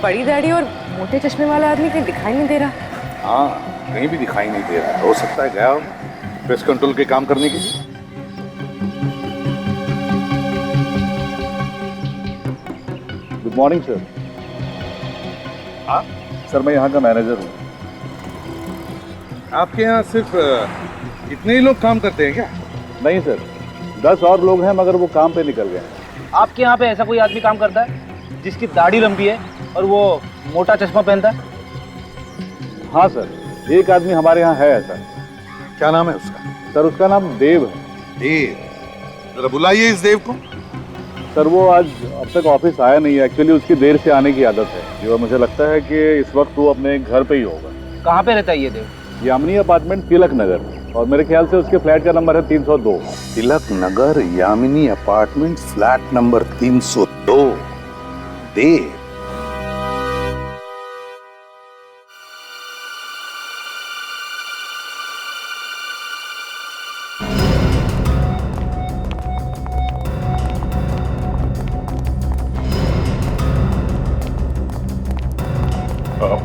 बड़ी दाढ़ी और मोटे चश्मे वाला आदमी कहीं दिखाई नहीं दे रहा। हाँ, कहीं भी दिखाई नहीं दे रहा। हो सकता है गया हो पेस्ट कंट्रोल के काम करने के लिए। Good morning sir. हाँ सर मैं यहाँ का मैनेजर हूँ। आपके यहाँ सिर्फ इतने ही लोग काम करते हैं क्या? नहीं सर, 10 और लोग हैं मगर वो काम पे निकल गए हैं। आपके यहाँ पे ऐसा कोई आदमी काम करता है जिसकी दाढ़ी लंबी है और वो मोटा चश्मा पहनता है? हाँ सर, एक आदमी हमारे यहाँ है ऐसा। क्या नाम है उसका? सर उसका नाम देव है। देव? जरा बुलाइए इस देव को। सर वो आज अब तक ऑफिस आया नहीं है। एक्चुअली उसकी देर से आने की आदत है जो मुझे लगता है कि इस वक्त वो अपने घर पे ही होगा। कहाँ पे रहता है ये देव? यामिनी अपार्टमेंट तिलक नगर, और मेरे ख्याल से उसके फ्लैट का नंबर है 302। Tilak Nagar, Yamini apartment, flat number 302। देव?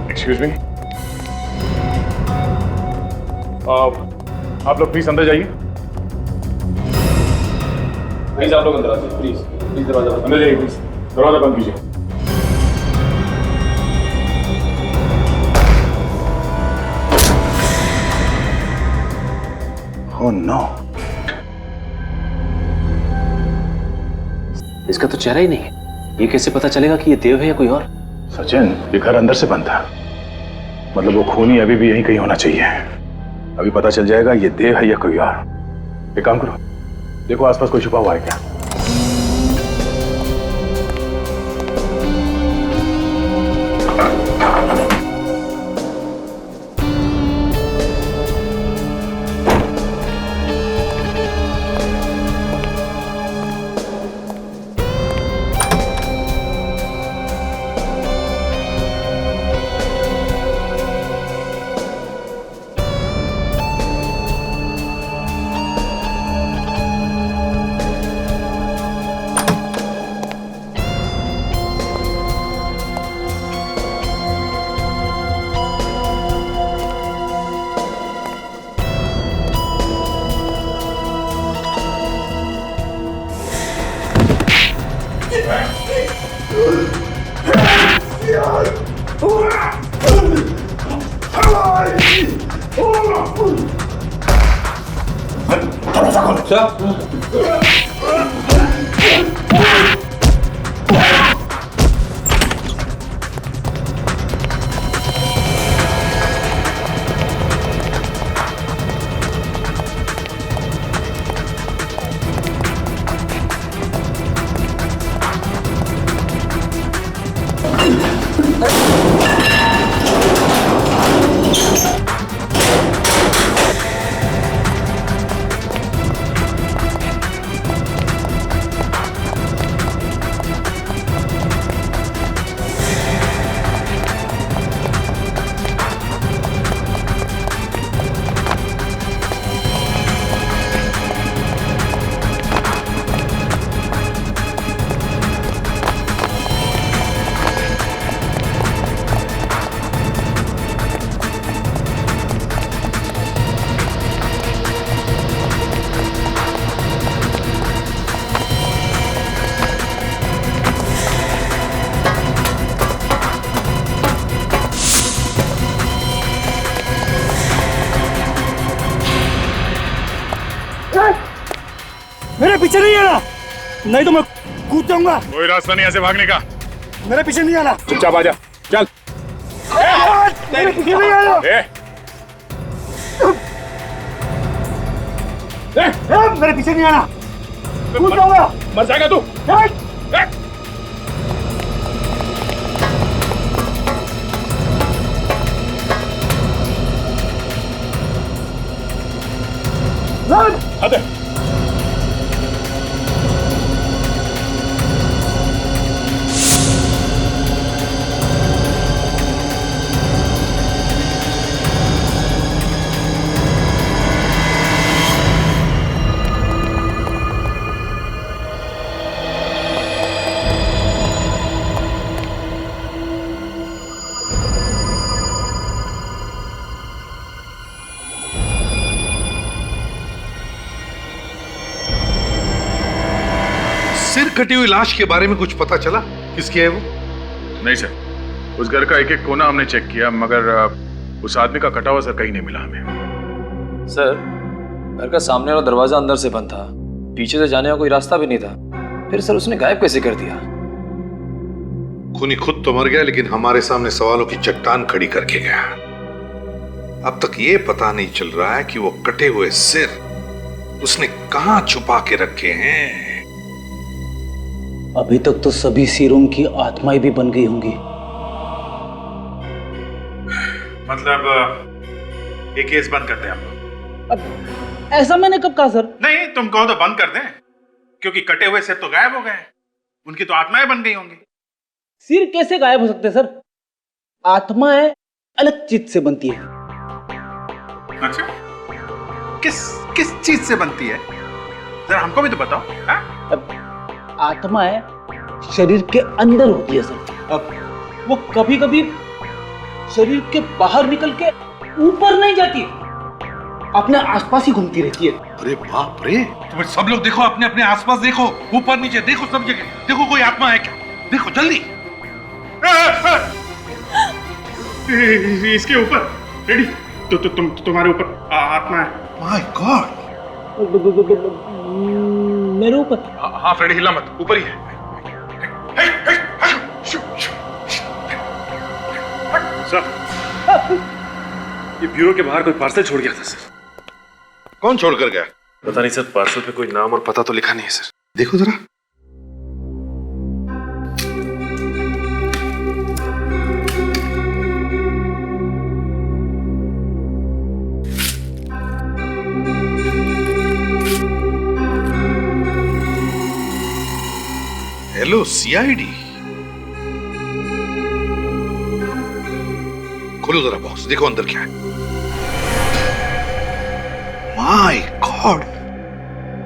एक्सक्यूज मी, आप लोग प्लीज अंदर जाइए। प्लीज आप लोग अंदर आइए। प्लीज प्लीज दरवाजा अंदर जाइए। प्लीज दरवाजा बंद कीजिए। ओह नो, इसका तो चेहरा ही नहीं है। ये कैसे पता चलेगा कि ये देव है या कोई और? सचिन, ये घर अंदर से बंद था, मतलब वो खूनी अभी भी यहीं कहीं होना चाहिए। अभी पता चल जाएगा ये देव है या कोई और। एक काम करो, देखो आसपास कोई छुपा हुआ है क्या। मेरे पीछे नहीं आना, नहीं तो मैं कूद जाऊंगा। कोई रास्ता नहीं ऐसे भागने का। मेरे पीछे नहीं आना। चुपचाप आ जा, चल। मेरे पीछे नहीं आना। मेरे पीछे नहीं आना, कूद जाऊंगा। मर जाएगा तू। हद है। सिर कटी हुई लाश के बारे में कुछ पता चला? किसकी है वो? नहीं सर, उस घर का एक एक कोना हमने चेक किया, मगर उस आदमी का कटा हुआ सर कहीं नहीं मिला हमें। सर, घर का सामने वाला दरवाजा अंदर से बंद था, पीछे से जाने का कोई रास्ता भी नहीं था। फिर सर उसने गायब कैसे कर दिया? खूनी खुद तो मर गया, लेकिन हमारे सामने सवालों की चट्टान खड़ी करके गया। अब तक ये पता नहीं चल रहा है कि वो कटे हुए सिर उसने कहां छुपा के रखे हैं। अभी तक तो सभी सिरों की आत्माएं भी बन गई होंगी। मतलब ये केस बंद कर दें हम लोग? अब ऐसा मैंने कब कहा सर? नहीं, तुम कहो तो बंद कर दें, क्योंकि कटे हुए सिर तो गायब हो गए, उनकी तो आत्माएं बन गई होंगी। सिर कैसे गायब हो सकते सर? आत्माएं अलग चीज से बनती है। अच्छा, किस चीज से बनती है? जरा हमको भी तो बताओ। हाँ? आत्माएं शरीर के अंदर होती है सर। अब वो कभी कभी शरीर के बाहर निकल के ऊपर नहीं जाती, अपने आसपास ही घूमती रहती है। अरे बाप रे! तुम सब लोग देखो, अपने अपने आसपास देखो, ऊपर नीचे देखो, सब जगह देखो, कोई आत्मा है क्या? देखो जल्दी। इसके ऊपर रेडी तो तुम्हारे ऊपर आत्मा है। My God! मेरे ऊपर? हाँ फ्रेडी, हिला मत, ऊपर ही है। सर, ये ब्यूरो के बाहर कोई पार्सल छोड़ गया था सर। कौन छोड़ कर गया? पता नहीं सर, पार्सल पे कोई नाम और पता तो लिखा नहीं है सर। देखो जरा। हेलो सीआईडी, खोलो जरा बॉक्स, देखो अंदर क्या है। My God!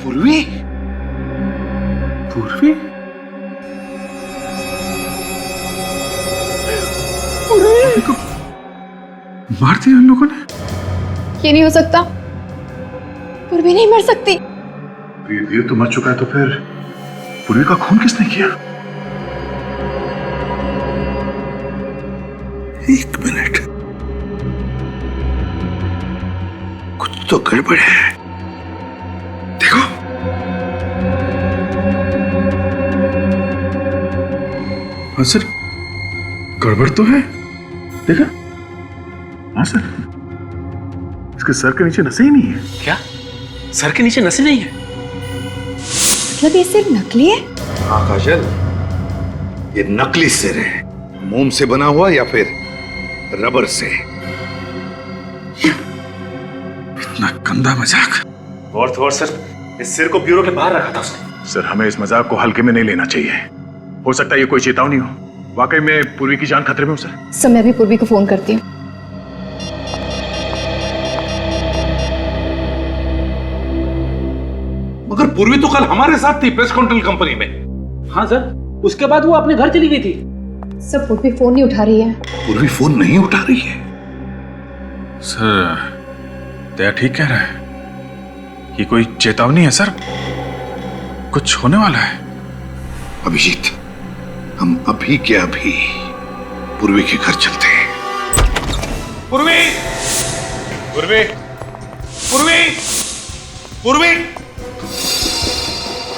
पूर्वी? पूर्वी? मार दिया उन लोगों ने? ये नहीं हो सकता, पूर्वी नहीं मर सकती। ये तो मर चुका है, तो फिर पूर्वी का खून किसने किया? एक मिनट, कुछ तो गड़बड़ है। देखो, हाँ सर, गड़बड़ तो है। देखा? हाँ सर, इसके सर के नीचे नसें ही नहीं है। क्या? सर के नीचे नसें नहीं है? मतलब ये सिर्फ नकली है? हाँ काजल, ये नकली सिर है। मोम से बना हुआ या फिर रबर से। इतना गंदा मजाक। और तो और सर, इस सिर को ब्यूरो के बाहर रखा था उसने। सर, हमें इस मजाक को हल्के में नहीं लेना चाहिए। हो सकता है ये कोई चेतावनी हो। वाकई में पूर्वी की जान खतरे में हो सर। सर, मैं भी पूर्वी को फोन करती हूँ। मगर पूर्वी तो कल हमारे साथ थी प्रेस कंट्रोल कंपनी में। हाँ सर, उसके बाद वो अपने घर चली गई थी। सर, पूर्वी फोन नहीं उठा रही है। पूर्वी फोन नहीं उठा रही है? सर, दया ठीक कह रहा है, ये कोई चेतावनी है सर, कुछ होने वाला है। अभिजीत, हम अभी के अभी पूर्वी के घर चलते हैं। पूर्वी! पूर्वी! पूर्वी! पूर्वी!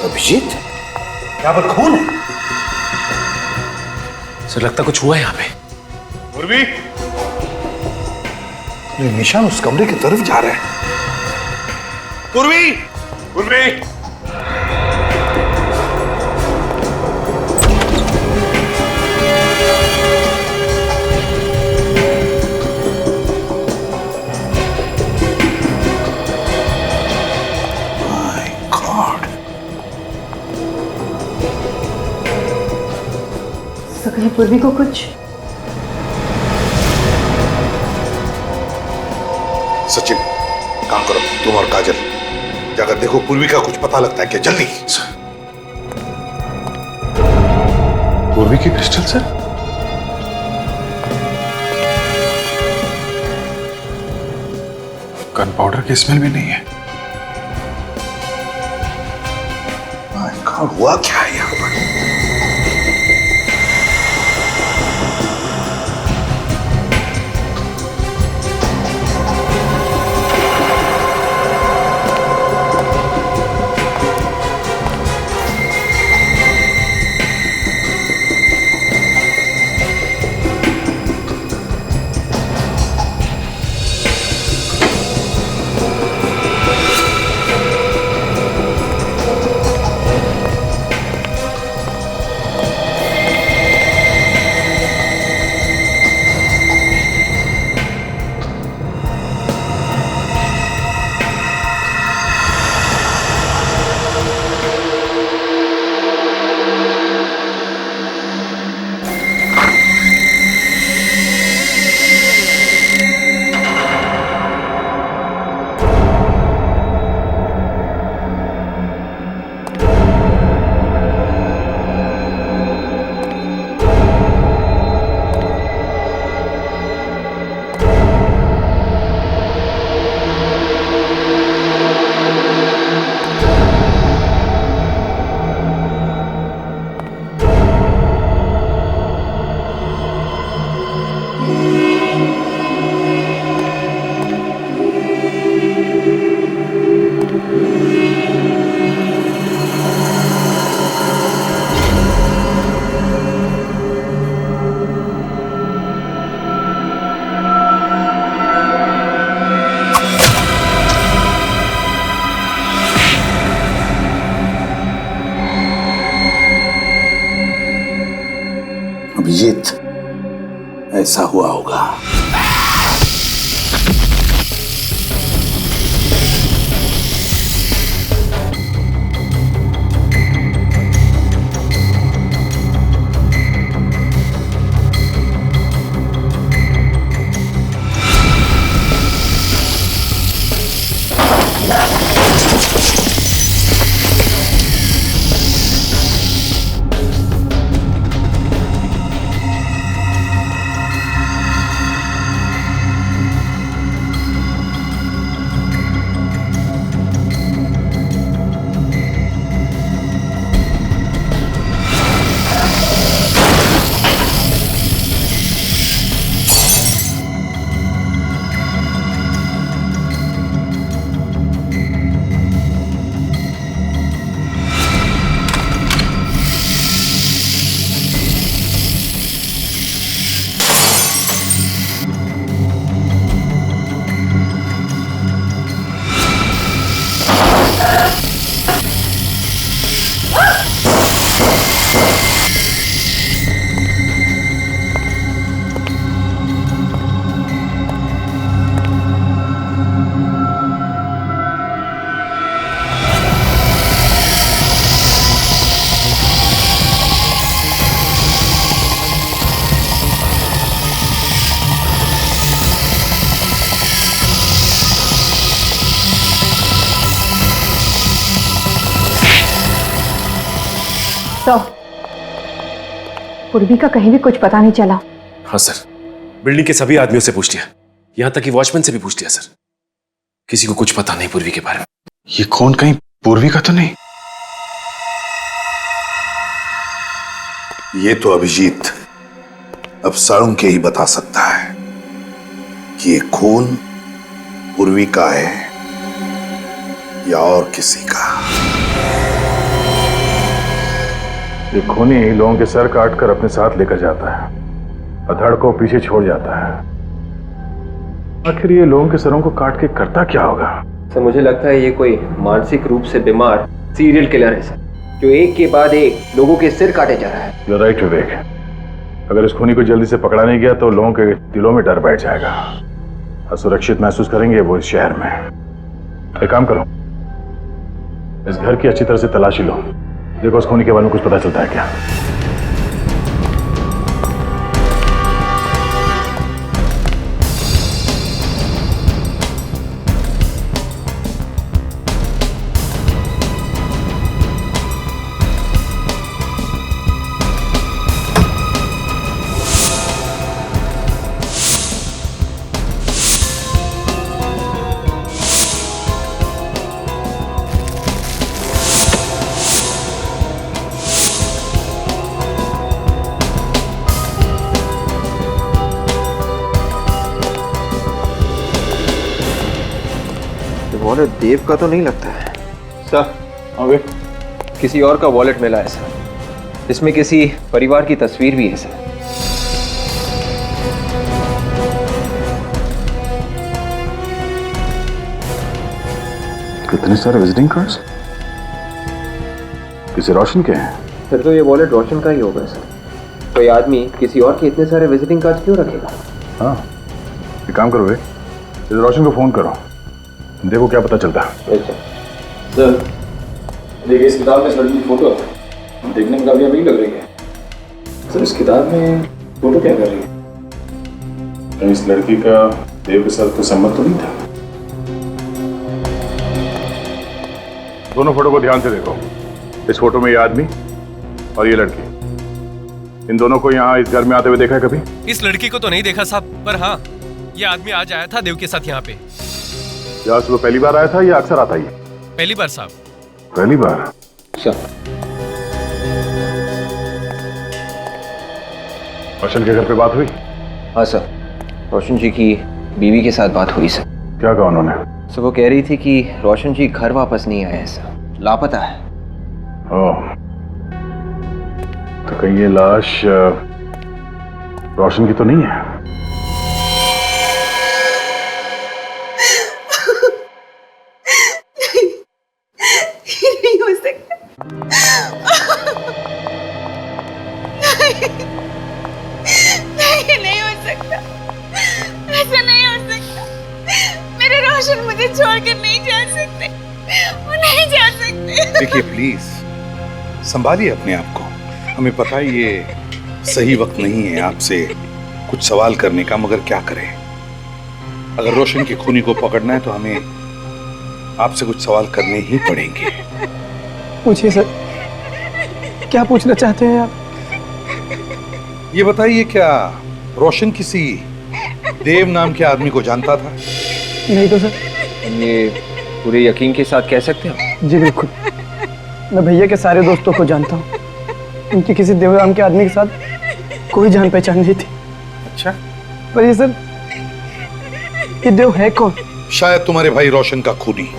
अभिजीत, यहाँ पर खून है। सर, लगता कुछ हुआ है यहाँ पे। पूर्वी! ये निशान उस कमरे की तरफ जा रहा है। पूर्वी! पूर्वी! तो कहीं पूर्वी को कुछ? सचिन, काम करो, तुम और काजल जाकर देखो पूर्वी का कुछ पता लगता है क्या। जल्दी। पूर्वी की क्रिस्टल सर? गन पाउडर की स्मेल भी नहीं है। My God! हुआ क्या है यहाँ पर? अभिजीत, ऐसा हुआ होगा। तो पूर्वी का कहीं भी कुछ पता नहीं चला? हाँ सर, बिल्डिंग के सभी आदमियों से पूछ लिया, यहां तक कि वॉचमैन से भी पूछ लिया सर। किसी को कुछ पता नहीं पूर्वी के बारे में। ये कौन, कहीं पूर्वी का तो नहीं? ये तो अभिजीत अब सारुंग के ही बता सकता है कि ये खून पूर्वी का है या और किसी का। ये खूनी लोगों के सर काट कर अपने साथ लेकर जाता है, अधड़ को पीछे छोड़ जाता है। आखिर ये लोगों के सरों को काट के करता क्या होगा? सर मुझे लगता है ये कोई मानसिक रूप से बीमार सीरियल किलर है सर, जो एक के बाद एक लोगों के सिर काटे जा रहा है। You're right, विवेक। अगर इस खूनी को जल्दी से पकड़ा नहीं गया तो लोगों के दिलों में डर बैठ जाएगा, असुरक्षित महसूस करेंगे वो इस शहर में। एक काम करो, इस घर की अच्छी तरह से तलाशी लो, देखो उस खूनी के बारे में कुछ पता चलता है क्या। वॉलेट देव का तो नहीं लगता है सर। ओके, किसी और का वॉलेट मिला है सर। इसमें किसी परिवार की तस्वीर भी है सर। कितने सारे विजिटिंग कार्ड्स? किसी रोशन के हैं? फिर तो ये वॉलेट रोशन का ही होगा सर। कोई आदमी किसी और के इतने सारे विजिटिंग कार्ड्स क्यों रखेगा? हाँ, एक काम करो, इस रोशन को फोन करो, देखो क्या पता चलता है। सर देखिए, इस किताब में इस लड़की की फोटो है, देखने में काफी अमीर लग रही है। सर इस किताब में फोटो क्या कर रही है? इस लड़की का देव के साथ कोई संबंध तो नहीं था? दोनों फोटो को ध्यान से देखो। इस फोटो में ये आदमी और ये लड़की, इन दोनों को यहाँ इस घर में आते हुए देखा है कभी? इस लड़की को तो नहीं देखा साहब, पर हाँ ये आदमी आज आया था देव के साथ यहाँ पे। क्या वो पहली बार आया था या अक्सर आता ही? पहली बार साहब। पहली बार? अच्छा। रोशन के घर पे बात हुई? हाँ सर, रोशन जी की बीवी के साथ बात हुई सर। क्या कहा उन्होंने? सर वो कह रही थी कि रोशन जी घर वापस नहीं आए सर, लापता है। ओह, तो कहीं ये लाश रोशन की तो नहीं है? नहीं हो सकता। नहीं हो सकता, ऐसा नहीं हो सकता। मेरे रोशन मुझे छोड़कर नहीं जा सकते, वो नहीं जा सकते। देखिए प्लीज संभालिए अपने आप को। हमें पता है ये सही वक्त नहीं है आपसे कुछ सवाल करने का, मगर क्या करें, अगर रोशन की खूनी को पकड़ना है तो हमें आपसे कुछ सवाल करने ही पड़ेंगे। पूछिए सर, क्या पूछना चाहते हैं आप? ये बताइए, क्या रोशन किसी देव नाम के आदमी को जानता था? नहीं तो सर। ये पूरे यकीन के साथ कह सकते हो? जी बिल्कुल, मैं भैया के सारे दोस्तों को जानता हूँ, उनकी किसी देव नाम के आदमी के साथ कोई जान पहचान नहीं थी। अच्छा, पर ये सर, ये देव है कौन? शायद तुम्हारे भाई रोशन का खूनी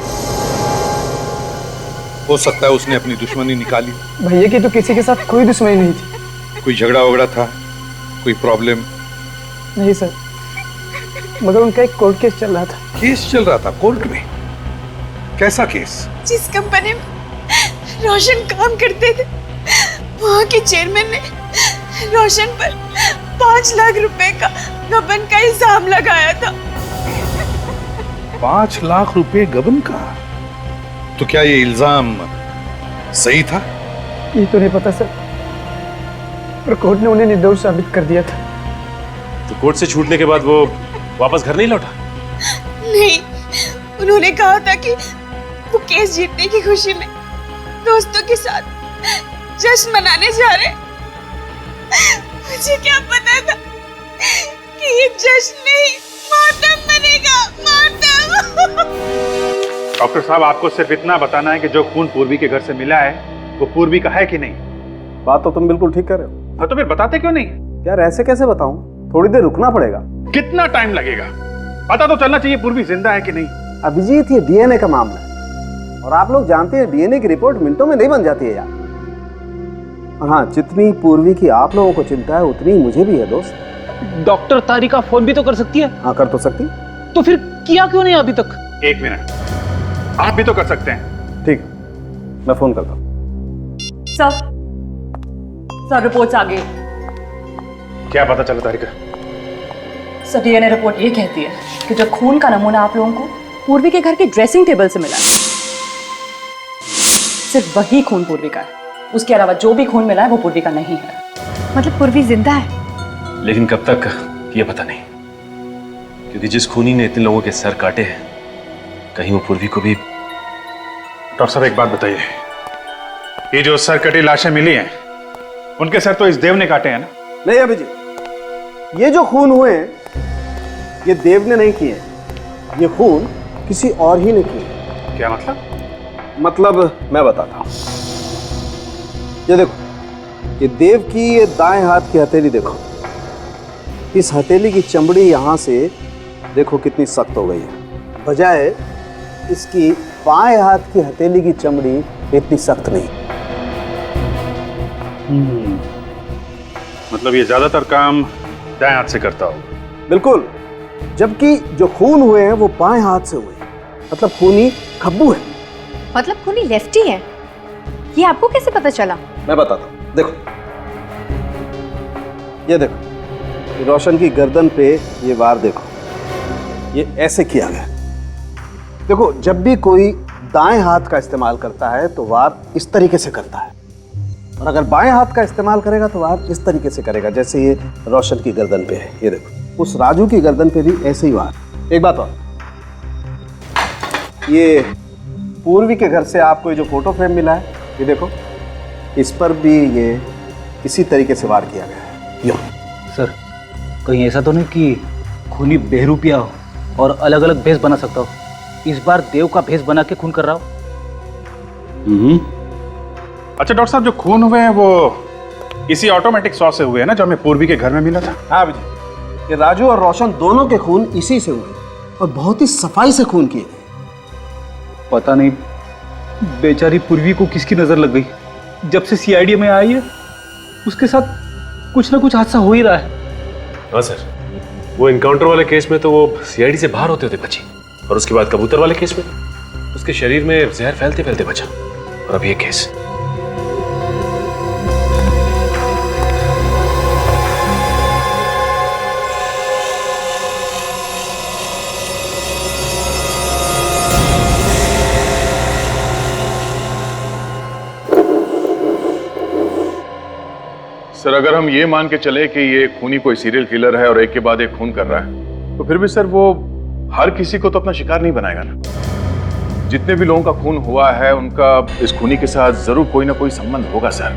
हो सकता है, उसने अपनी दुश्मनी निकाली। भैया की तो किसी के साथ कोई दुश्मनी नहीं थी। कोई झगड़ा वगड़ा था, कोई प्रॉब्लम? नहीं सर, मगर उनका एक कोर्ट केस चल रहा था। केस चल रहा था कोर्ट में? कैसा केस? जिस कंपनी में रोशन काम करते थे, वहाँ के चेयरमैन ने रोशन पर 5 लाख रुपए का गबन का इल्जाम लगाया था। 5 लाख रुपए गबन का? तो क्या ये इल्जाम सही था? ये तो नहीं पता सर, पर कोर्ट ने उन्हें निर्दोष साबित कर दिया था। तो कोर्ट से छूटने के बाद वो वापस घर नहीं लौटा? नहीं, उन्होंने कहा था कि वो केस जीतने की खुशी में दोस्तों के साथ जश्न मनाने जा रहे। मुझे क्या पता था कि ये जश्न नहीं मातम बनेगा, मातम। डॉक्टर साहब, आपको सिर्फ इतना बताना है कि जो खून पूर्वी के घर से मिला है वो पूर्वी का है कि नहीं। बात तो तुम बिल्कुल ठीक कर रहे हो। हाँ, तो फिर बताते क्यों नहीं? यार ऐसे कैसे बताऊं, थोड़ी देर रुकना पड़ेगा। कितना टाइम लगेगा? पता तो चलना चाहिए पूर्वी जिंदा है कि नहीं। अभिजीत, ये डीएनए का मामला है और आप लोग जानते हैं डीएनए की रिपोर्ट मिनटों में नहीं बन जाती है यार। और हाँ, जितनी पूर्वी की आप लोगों को चिंता है उतनी मुझे भी है दोस्त। डॉक्टर तारिका फोन भी तो कर सकती है। हाँ, कर तो सकती। तो फिर किया क्यों नहीं अभी तक? 1 मिनट, आप भी तो कर सकते हैं। ठीक, मैं फोन करता हूँ। सर रिपोर्ट्स आ गई। क्या पता चला तारिका? सर डीएनए रिपोर्ट ये कहती है कि जो खून का नमूना आप लोगों को पूर्वी के घर के ड्रेसिंग टेबल से मिला है, सिर्फ वही खून पूर्वी का है। उसके अलावा जो भी खून मिला है वो पूर्वी का नहीं है। मतलब पूर्वी जिंदा है? लेकिन कब तक ये पता नहीं, क्योंकि जिस खूनी ने इतने लोगों के सर काटे हैं, कहीं वो पूर्वी को भी। डॉक्टर साहब, एक बात बताइए, ये जो सर कटी लाशें मिली हैं, उनके सर तो इस देव ने काटे हैं ना? नहीं अभिजीत, ये जो खून हुए हैं ये देव ने नहीं किए, ये खून किसी और ही ने किए। क्या मतलब? मतलब मैं बताता हूँ। ये देखो, ये देव की ये दाएं हाथ की हथेली देखो, इस हथेली की चमड़ी यहाँ से देखो कितनी सख्त हो गई है। बजाय इसकी बाएं हाथ की हथेली की चमड़ी इतनी सख्त नहीं। मतलब ये ज्यादातर काम दाएं हाथ से करता हो? बिल्कुल, जबकि जो खून हुए हैं वो बाएं हाथ से हुए हैं, मतलब खूनी खब्बू है। मतलब खूनी लेफ्टी है? ये आपको कैसे पता चला? मैं बताता हूँ, देखो ये देखो, रोशन की गर्दन पे ये वार देखो, ये ऐसे किया गया। देखो, जब भी कोई दाएं हाथ का इस्तेमाल करता है तो वार इस तरीके से करता है, और अगर बाएं हाथ का इस्तेमाल करेगा तो वार इस तरीके से करेगा, जैसे ये रोशन की गर्दन पे है। ये देखो, उस राजू की गर्दन पे भी ऐसे ही वार। एक बात और, ये पूर्वी के घर से आपको ये जो फोटो फ्रेम मिला है, ये देखो, इस पर भी ये इसी तरीके से वार किया गया है। यो सर, कहीं ऐसा तो नहीं कि खूनी बेहरूपिया हो और अलग अलग भेष बना सकता हो? इस बार देव का भेष बना के खून कर रहा हो। अच्छा डॉक्टर साहब, जो खून हुए हैं वो इसी ऑटोमेटिक सॉ से हुए हैं ना, जो हमें पूर्वी के घर में मिला था? हाँ भैया, ये राजू और रोशन दोनों के खून इसी से हुए और बहुत ही सफाई से खून किए गए। पता नहीं बेचारी पूर्वी को किसकी नजर लग गई, जब से सीआईडी में आई है उसके साथ कुछ ना कुछ हादसा हो ही रहा है। हाँ सर, वो इनकाउंटर वाले केस में तो वो सीआईडी से बाहर होते होते बची, और उसके बाद कबूतर वाले केस में उसके शरीर में जहर फैलते फैलते बचा, और अब ये केस। सर, अगर हम ये मान के चले कि ये खूनी कोई सीरियल किलर है और एक के बाद एक खून कर रहा है, तो फिर भी सर वो हर किसी को तो अपना शिकार नहीं बनाएगा ना। जितने भी लोगों का खून हुआ है उनका इस खूनी के साथ जरूर कोई ना कोई संबंध होगा सर।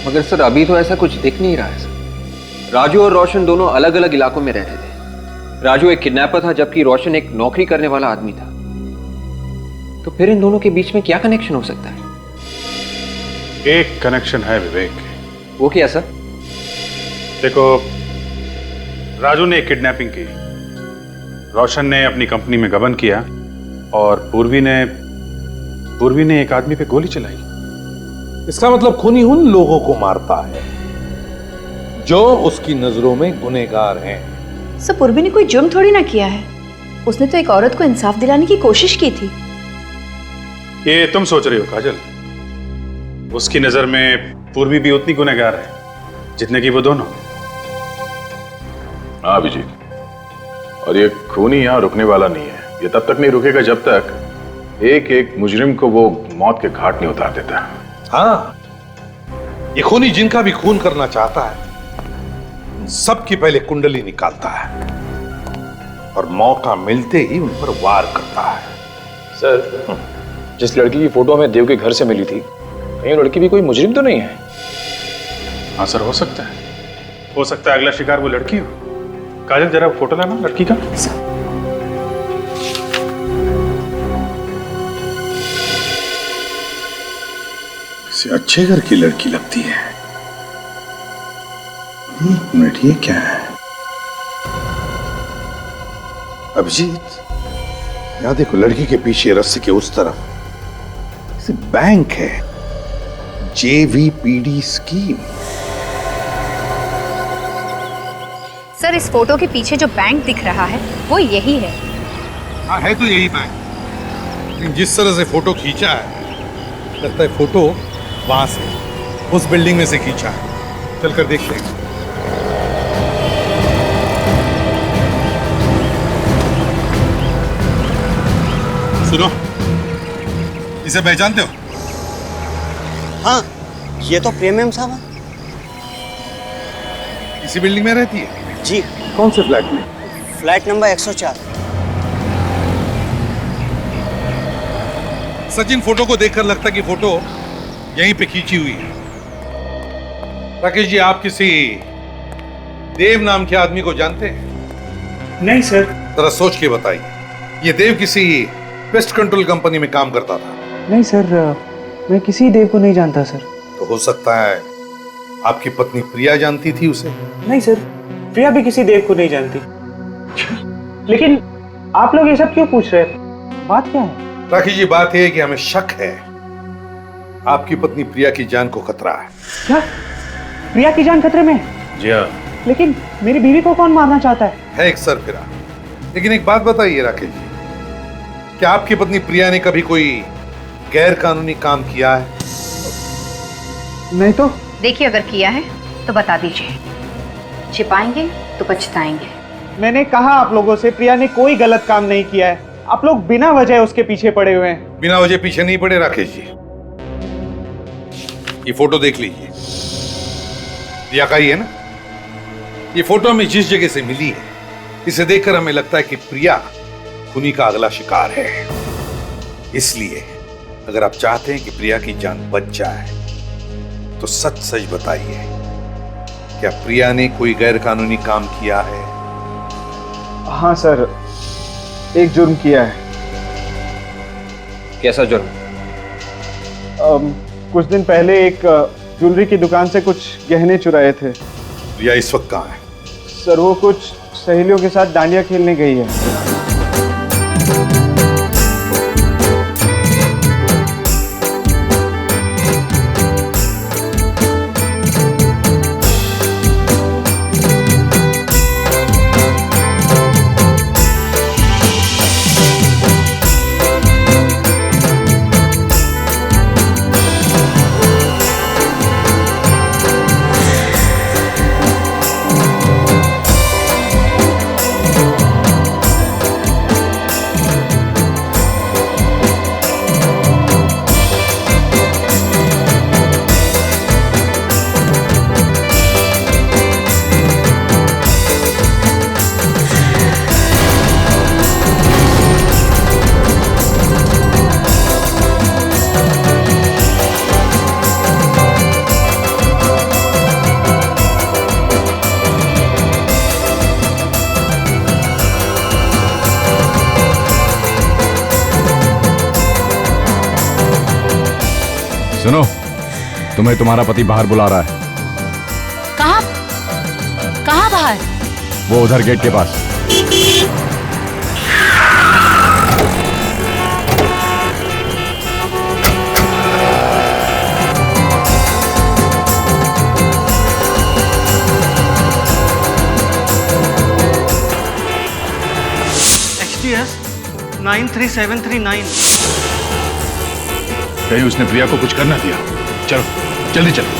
मगर सर अभी तो ऐसा कुछ दिख नहीं रहा है सर। राजू और रोशन दोनों अलग अलग इलाकों में रहते थे। राजू एक किडनैपर था जबकि रोशन एक नौकरी करने वाला आदमी था। तो फिर इन दोनों के बीच में क्या कनेक्शन हो सकता है? एक कनेक्शन है विवेक। वो क्या सर? देखो, राजू ने एक किडनैपिंग की, रोशन ने अपनी कंपनी में गबन किया, और पूर्वी ने एक आदमी पे गोली चलाई। इसका मतलब खूनी उन लोगों को मारता है जो उसकी नजरों में गुनहगार हैं। सर, पूर्वी ने कोई जुर्म थोड़ी ना किया है, उसने तो एक औरत को इंसाफ दिलाने की कोशिश की थी। ये तुम सोच रही हो काजल, उसकी नजर में पूर्वी भी उतनी गुनहगार है जितने की वो दोनों। हाँ अभिजीत, और ये खूनी यहाँ रुकने वाला नहीं है। ये तब तक नहीं रुकेगा जब तक एक एक मुजरिम को वो मौत के घाट नहीं उतार देता। हाँ, ये खूनी जिनका भी खून करना चाहता है सबकी पहले कुंडली निकालता है और मौका मिलते ही उन पर वार करता है। सर, जिस लड़की की फोटो हमें देव के घर से मिली थी, कहीं लड़की भी कोई मुजरिम तो नहीं है? हाँ सर, हो सकता है अगला शिकार वो लड़की हो। काजल, जरा फोटो लाना लड़की का। किसी अच्छे घर की लड़की लगती है। मिनट, ये क्या है? अभिजीत, यहां देखो, लड़की के पीछे रस्सी के उस तरफ बैंक है, JVPD स्कीम। सर, इस फोटो के पीछे जो बैंक दिख रहा है वो यही है। हाँ, है तो यही बैंक, लेकिन जिस तरह से फोटो खींचा है लगता है फोटो वहां से, उस बिल्डिंग में से खींचा है। चलकर देखते हैं। सुनो, इसे पहचानते हो? हाँ, ये तो प्रेम साहब है। इसी बिल्डिंग में रहती है? जी। कौन से फ्लैट में? Flat number 104। सचिन, फोटो को देखकर लगता है कि फोटो यहीं पे खींची हुई है। राकेश जी, आप किसी देव नाम के आदमी को जानते हैं? नहीं सर। जरा सोच के बताइए, ये देव किसी पेस्ट कंट्रोल कंपनी में काम करता था? नहीं सर, मैं किसी देव को नहीं जानता सर। तो हो सकता है आपकी पत्नी प्रिया जानती थी उसे? नहीं सर, प्रिया भी किसी देव को नहीं जानती। लेकिन आप लोग ये सब क्यों पूछ रहे हैं? बात क्या है? राखी जी, बात यह है कि हमें शक है आपकी पत्नी प्रिया की जान को खतरा है। क्या? प्रिया की जान खतरे में है? जी हाँ। लेकिन मेरी बीवी को कौन मारना चाहता है? एक सरफिरा। लेकिन एक बात बताइए राकेश जी, क्या आपकी पत्नी प्रिया ने कभी कोई गैर कानूनी काम किया है? नहीं तो। देखिए, अगर किया है तो बता दीजिए, छिपाएंगे तो पछताएंगे। मैंने कहा आप लोगों से, प्रिया ने कोई गलत काम नहीं किया है। आप लोग बिना वजह उसके पीछे पड़े हुए हैं। बिना वजह पीछे नहीं पड़े राकेश जी। ये फोटो देख लीजिए, प्रिया का ही है ना? ये फोटो हमें जिस जगह से मिली है, इसे देखकर हमें लगता है कि प्रिया खूनी का अगला शिकार है। इसलिए अगर आप चाहते हैं कि प्रिया की जान बच जाए तो सच सच बताइए, क्या प्रिया ने कोई गैर कानूनी काम किया है? हाँ सर, एक जुर्म किया है। कैसा जुर्म? कुछ दिन पहले एक ज्वेलरी की दुकान से कुछ गहने चुराए थे। प्रिया इस वक्त कहाँ है? सर, वो कुछ सहेलियों के साथ डांडिया खेलने गई है। सुनो, तुम्हें तुम्हारा पति बाहर बुला रहा है। कहाँ? कहाँ बाहर? वो उधर गेट के पास। XTS 93739। कहीं उसने प्रिया को कुछ करना दिया। चलो जल्दी चलो।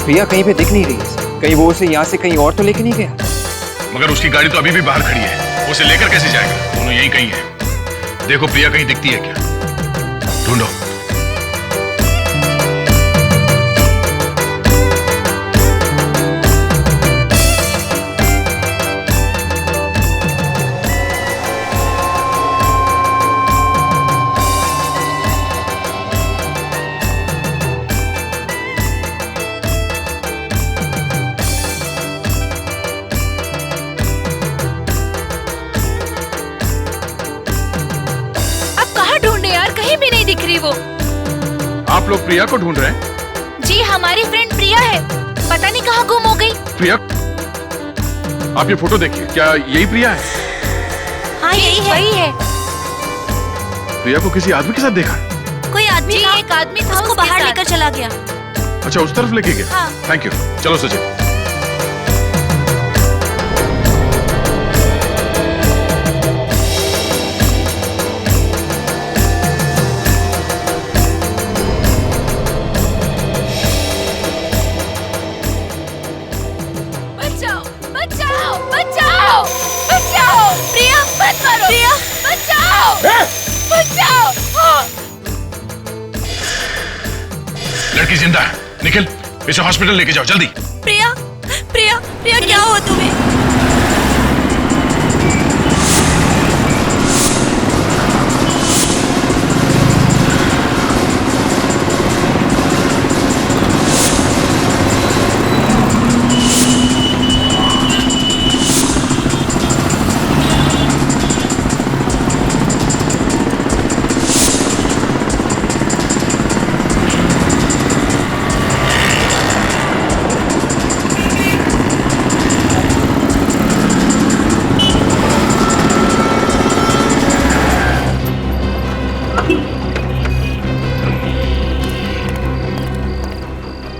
प्रिया कहीं पे दिख नहीं रही है। कहीं वो उसे यहाँ से कहीं और तो लेके नहीं गया? मगर उसकी गाड़ी तो अभी भी बाहर खड़ी है, उसे लेकर कैसे जाएगा? दोनों यहीं कहीं है। देखो प्रिया कहीं दिखती है क्या? ढूंढो। वो आप लोग प्रिया को ढूंढ रहे हैं? जी, हमारी फ्रेंड प्रिया है, पता नहीं कहाँ गुम हो गई। प्रिया, आप ये फोटो देखिए, क्या यही प्रिया है? हाँ, यही है। प्रिया को किसी आदमी के साथ देखा है? कोई एक आदमी था उसको बाहर लेकर चला गया। अच्छा, उस तरफ लेके गया? हाँ। Thank you. चलो सचिन। बचाओ बचाओ बचाओ बचाओ, प्रिया मत मारो, प्रिया बचाओ बचाओ। हाँ। लड़की जिंदा है, निखिल इसे हॉस्पिटल लेके जाओ जल्दी। प्रिया प्रिया प्रिया, क्या हुआ तुम्हें?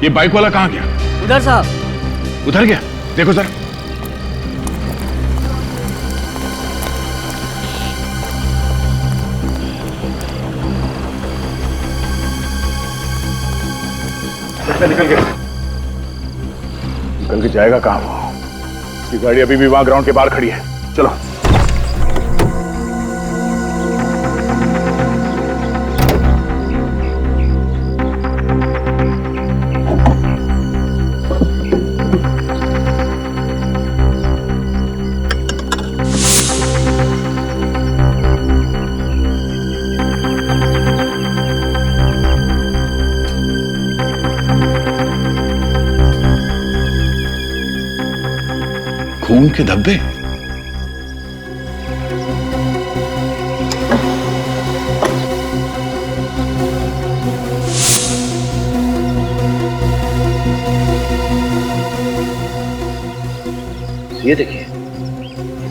ये बाइक वाला कहाँ गया? उधर साहब। उधर गया? देखो सर। निकल गया। निकल के जाएगा कहाँ वो? उसकी गाड़ी अभी भी वहां ग्राउंड के बाहर खड़ी है। चलो। खून के धब्बे। ये देखिए,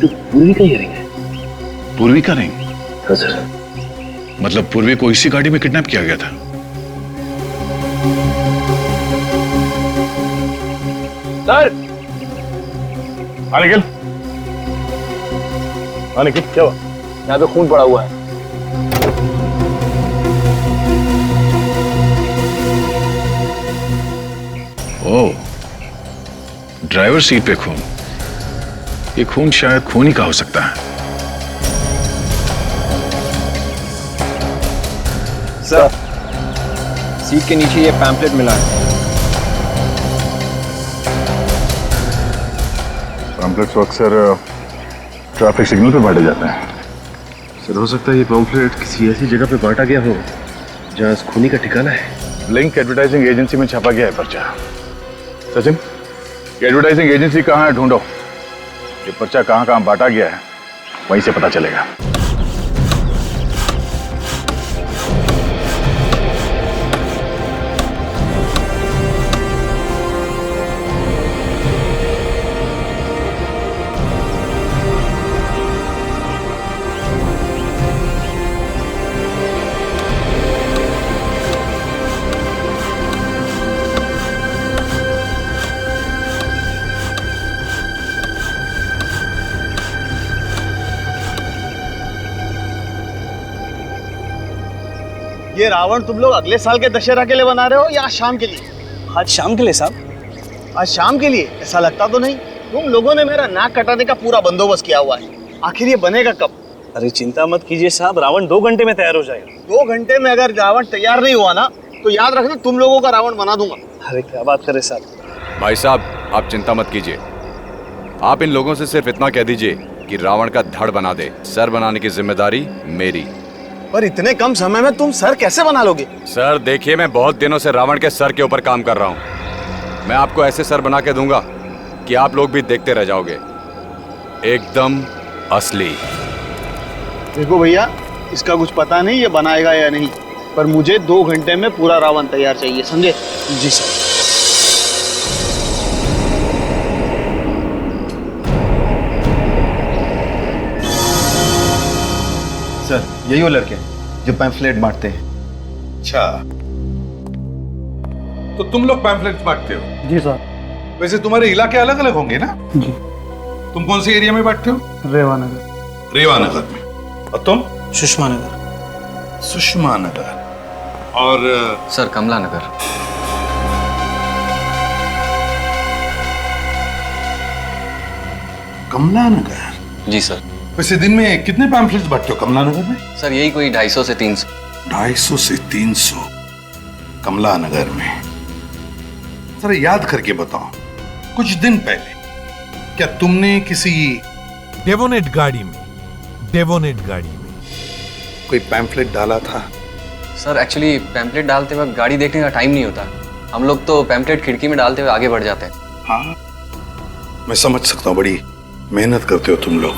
तो पूर्वी का रिंग है। पूर्वी का रिंग? हाँ सर। मतलब पूर्वी को इसी गाड़ी में किडनैप किया गया था? सर। हाँ निखिल। हाँ निखिल, क्या हुआ? यहाँ पे खून पड़ा हुआ है। ओह, ड्राइवर सीट पे खून। ये खून शायद खून ही का हो सकता है। सर, सीट के नीचे ये पैम्पलेट मिला है। पैम्पलेट्स अक्सर ट्रैफिक सिग्नल पे बांटे जाते हैं। सर, हो सकता है ये पैम्पलेट किसी ऐसी जगह पे बांटा गया हो जहां इस खूनी का ठिकाना है। लिंक एडवर्टाइजिंग एजेंसी में छापा गया है पर्चा। सचिन, ये एडवर्टाइजिंग एजेंसी कहाँ है ढूंढो। ये पर्चा कहाँ कहाँ बांटा गया है वहीं से पता चलेगा। ये रावण तुम लोग अगले साल के दशहरा के लिए बना रहे हो या आज शाम के लिए? आज शाम के लिए साहब। आज शाम के लिए? ऐसा लगता तो नहीं। तुम लोगों ने मेरा नाक कटाने का पूरा बंदोबस्त किया हुआ है। आखिर ये बनेगा कब? अरे चिंता मत कीजिए साहब, रावण 2 घंटे में तैयार हो जाएगा। 2 घंटे में अगर रावण तैयार नहीं हुआ ना तो याद रखना तुम लोगों का रावण बना दूंगा। अरे क्या बात करे साहब। भाई साहब, आप चिंता मत कीजिए। आप इन लोगों से सिर्फ इतना कह दीजिए कि रावण का धड़ बना दे। सर बनाने की जिम्मेदारी मेरी। पर इतने कम समय में तुम सर कैसे बना लोगे? सर देखिए, मैं बहुत दिनों से रावण के सर के ऊपर काम कर रहा हूँ। मैं आपको ऐसे सर बना के दूंगा कि आप लोग भी देखते रह जाओगे। एकदम असली। देखो भैया, इसका कुछ पता नहीं ये बनाएगा या नहीं, पर मुझे 2 घंटे में पूरा रावण तैयार चाहिए, समझे? जी सर। सर, यही वो लड़के जो पैम्फलेट बांटते हैं। अच्छा, तो तुम लोग पैम्फलेट बांटते हो? जी सर। वैसे तुम्हारे इलाके अलग अलग होंगे ना? जी। तुम कौन से एरिया में बांटते हो? रेवानगर। रेवानगर में। और तुम? सुषमा नगर। सुषमा नगर। और सर कमला नगर। कमला नगर? जी सर। वैसे दिन में कितने पैम्फलेट्स बांटते हो कमला नगर में? सर यही कोई 250 से 300। 250 से 300 कमला नगर में। सर याद करके बताओ, कुछ दिन पहले क्या तुमने किसी डेवोनेट गाड़ी में कोई पैम्फलेट डाला था? सर एक्चुअली पैम्फलेट डालते वक्त गाड़ी देखने का टाइम नहीं होता। हम लोग तो पैम्फलेट खिड़की में डालते हुए आगे बढ़ जाते हैं। हाँ, मैं समझ सकता हूँ, बड़ी मेहनत करते हो तुम लोग।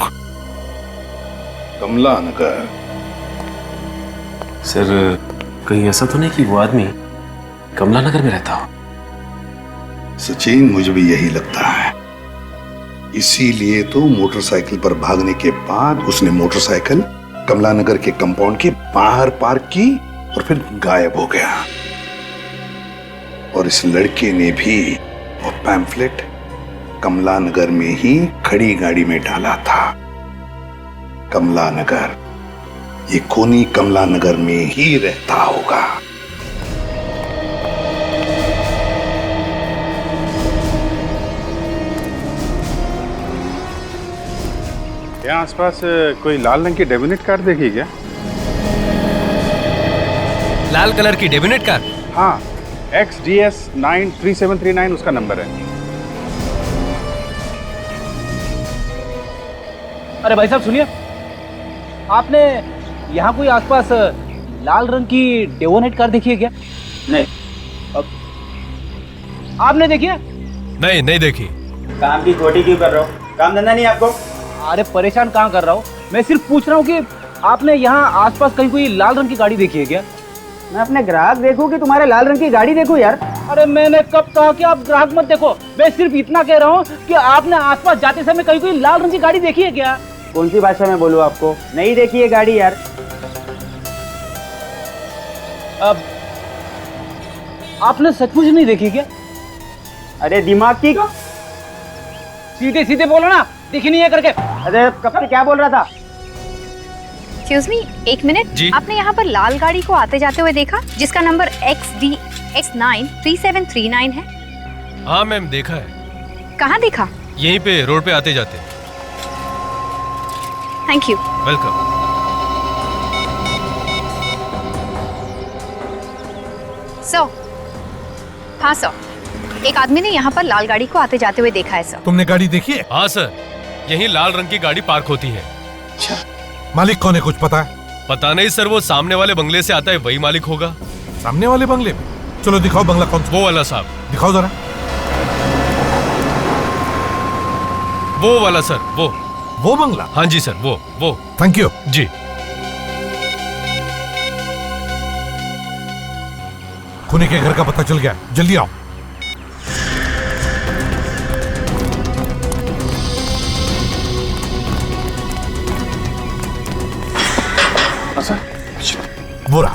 कमला नगर। सर कहीं ऐसा तो नहीं कि वो आदमी कमला नगर में रहता हो? सचिन, मुझे भी यही लगता है। इसीलिए तो मोटरसाइकिल पर भागने के बाद उसने मोटरसाइकिल कमला नगर के कंपाउंड के बाहर पार्क की और फिर गायब हो गया। और इस लड़के ने भी वो पैम्फलेट कमला नगर में ही खड़ी गाड़ी में डाला था। कमला नगर, ये खूनी कमला नगर में ही रहता होगा। यहाँ आसपास कोई लाल रंग की डेबिनेट कार देखी क्या? लाल कलर की डेबिनेट कार? हाँ, XDS 93739 उसका नंबर है। अरे भाई साहब सुनिए, आपने यहाँ कोई आसपास लाल रंग की डेवोनेट कार देखी है क्या? नहीं। आपने देखी है? नहीं, नहीं देखी। काम की खोटी क्यों कर रहे हो? काम धंधा नहीं आपको? अरे परेशान कहाँ कर रहा हूँ, मैं सिर्फ पूछ रहा हूँ कि आपने यहाँ आसपास कहीं कोई लाल रंग की गाड़ी देखी है क्या? मैं अपने ग्राहक देखूं कि तुम्हारे लाल रंग की गाड़ी देखूं यार? अरे मैंने कब कहा कि आप ग्राहक मत देखो, मैं सिर्फ इतना कह रहा हूँ कि आपने आसपास जाते समय कहीं कोई लाल रंग की गाड़ी देखी है क्या? कौन सी भाषा में बोलूं आपको? नहीं देखी है गाड़ी यार। अब आपने सचमुच नहीं देखी क्या? अरे दिमाग की को सीधे सीधे बोलो ना, दिखी नहीं है करके। अरे कब से क्या बोल रहा था? एक्सक्यूज मी, एक मिनट। आपने यहाँ पर लाल गाड़ी को आते जाते हुए देखा जिसका नंबर XDX 93739 है? हाँ मैम, देखा है। कहाँ देखा? यहीं पे रोड पे आते जाते। Thank you. वेलकम। सर, हाँ सर, एक आदमी ने यहाँ पर लाल गाड़ी को आते जाते हुए देखा है सर। तुमने गाड़ी देखी है? हाँ सर, यहीं लाल रंग की गाड़ी पार्क होती है। अच्छा, मालिक कौन है कुछ पता है? पता नहीं सर, वो सामने वाले बंगले से आता है, वही मालिक होगा। सामने वाले बंगले में? चलो दिखाओ बंगला कौन सा। वो वाला साहब। दिखाओ जरा। वो वाला सर, वो बंगला? हाँ जी सर, वो। थैंक यू जी। खूनी के घर का पता चल गया, जल्दी आओ। बुरा।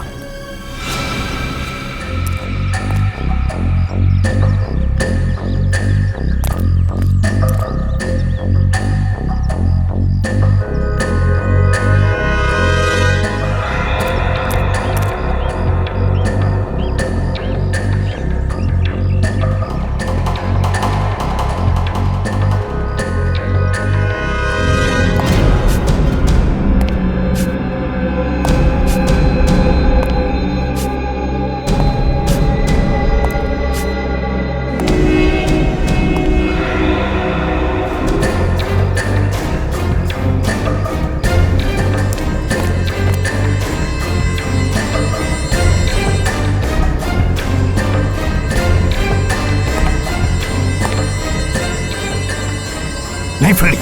नहीं फ्रेडी,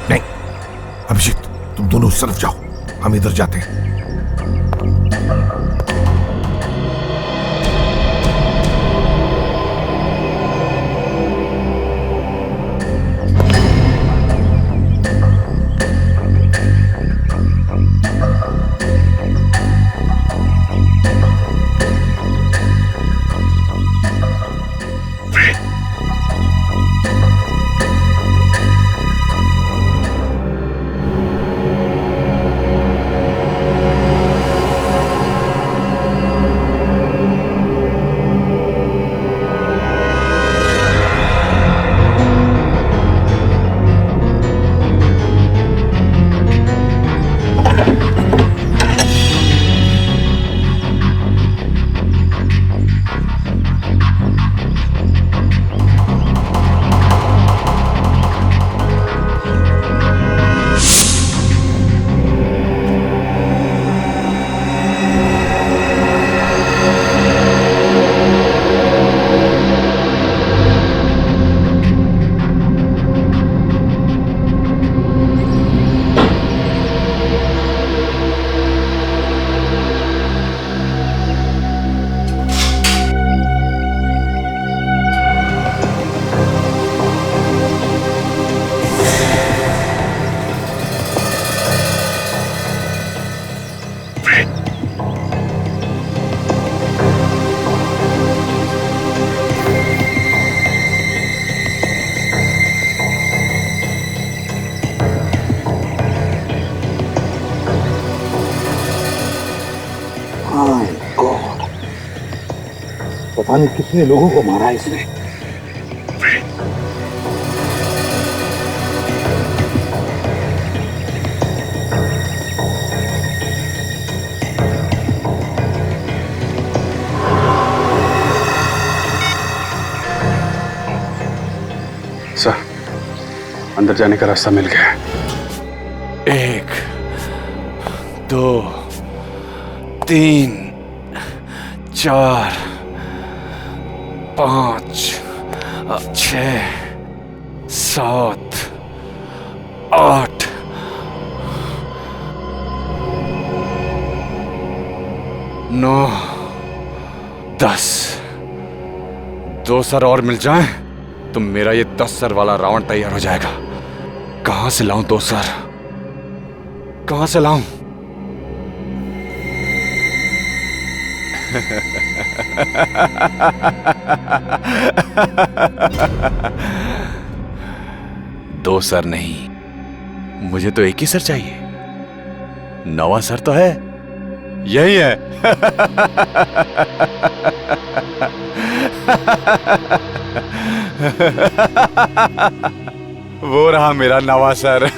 नहीं। अभिजीत, तुम दोनों उस तरफ जाओ, हम इधर जाते हैं। पता नहीं कितने लोगों को मारा इसने। सर, अंदर जाने का रास्ता मिल गया। 1 2 3 4 5 6 7 8 9 10। 2 सर और मिल जाएं तो मेरा ये 10 सर वाला रावण तैयार हो जाएगा। कहां से लाऊं 2 सर? कहां से लाऊं? दो सर नहीं, मुझे तो एक ही सर चाहिए। 9वां सर तो है, यही है। वो रहा मेरा 9वां सर।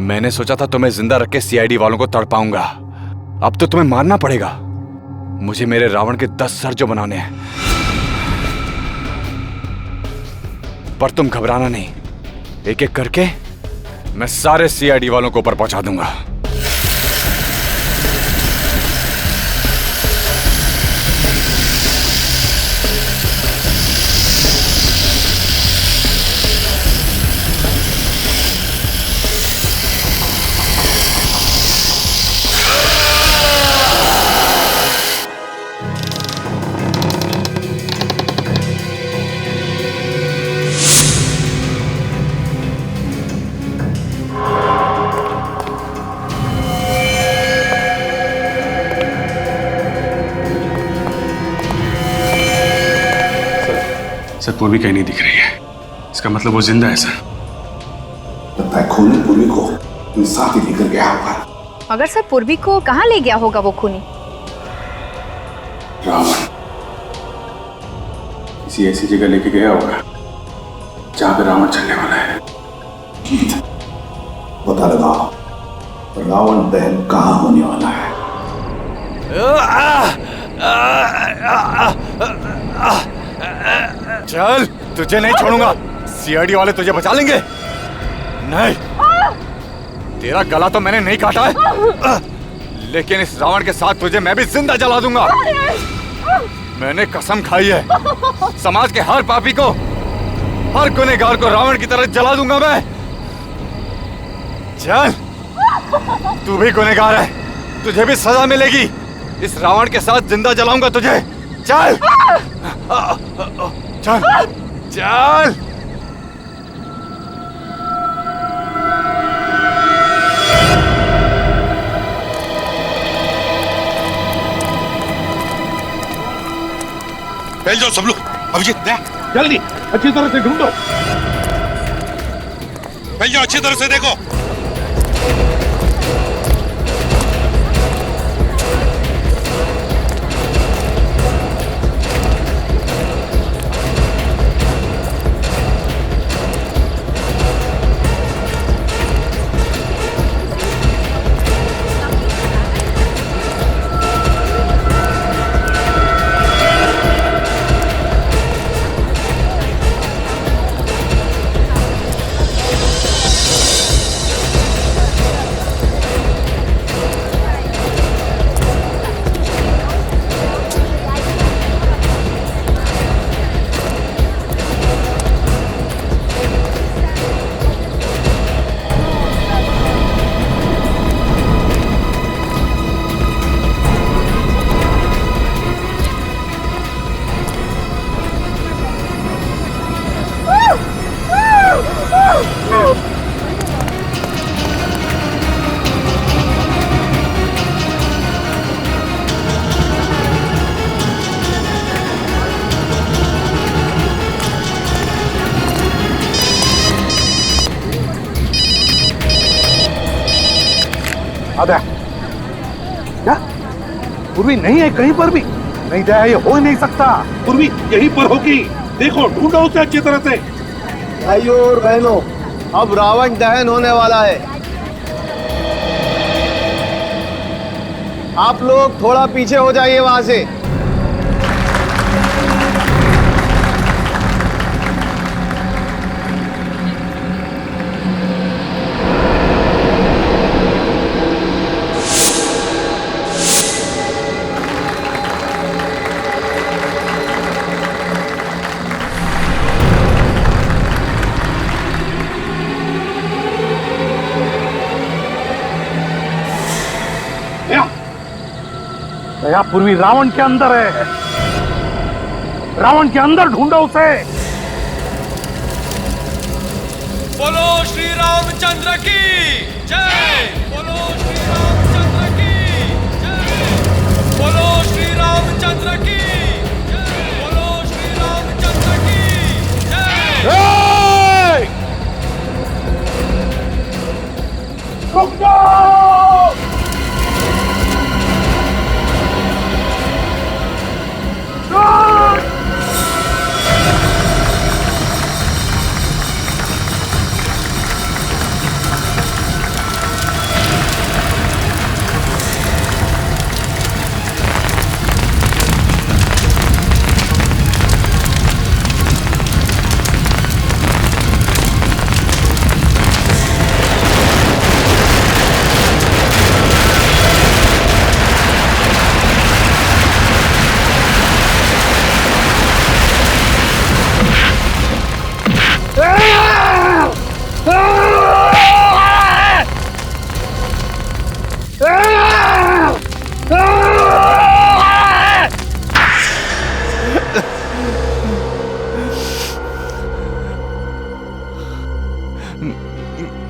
मैंने सोचा था तुम्हें जिंदा रख के सीआईडी वालों को तड़पाऊंगा। अब तो तुम्हें मारना पड़ेगा। मुझे मेरे रावण के 10 सर जो बनाने हैं। पर तुम घबराना नहीं, एक एक करके मैं सारे सीआईडी वालों को ऊपर पहुंचा दूंगा। सर, पूर्वी कहीं नहीं दिख रही है। इसका मतलब वो जिंदा है सर। लगता है खूनी पूर्वी को अपने साथ ही लेकर गया होगा। मगर सर, पूर्वी को कहाँ ले गया होगा वो खूनी? रावण किसी ऐसी जगह लेके गया होगा जहां पे रावण चलने वाला है। गीत, पता लगाओ रावण दहन कहाँ होने वाला है। चल, तुझे नहीं छोड़ूंगा। सीआईडी वाले तुझे बचा लेंगे। नहीं, तेरा गला तो मैंने नहीं काटा है, लेकिन इस रावण के साथ तुझे मैं भी जिंदा जला दूंगा। मैंने कसम खाई है, समाज के हर पापी को, हर गुनहगार को रावण की तरह जला दूंगा मैं। चल, तू भी गुनहगार है, तुझे भी सजा मिलेगी। इस रावण के साथ जिंदा जलाऊंगा तुझे। चल चल चल। फैल जाओ सब लोग। अभिजीत, जल्दी अच्छी तरह से ढूंढो। फैल जाओ, अच्छी तरह से देखो। आधा क्या पूर्वी नहीं है कहीं पर भी? नहीं दया, ये हो ही नहीं सकता। पूर्वी यहीं पर होगी, देखो ढूंढो उसे अच्छी तरह से। भाइयों और बहनों, अब रावण दहन होने वाला है। आप लोग थोड़ा पीछे हो जाइए वहां से। दया, पूर्वी रावण के अंदर है। रावण के अंदर ढूंढो उसे। बोलो श्री रामचंद्र की जय। बोलो श्री रामचंद्र की जय। बोलो श्री रामचंद्र की जय। बोलो श्री रामचंद्र की जय। रुक जाओ।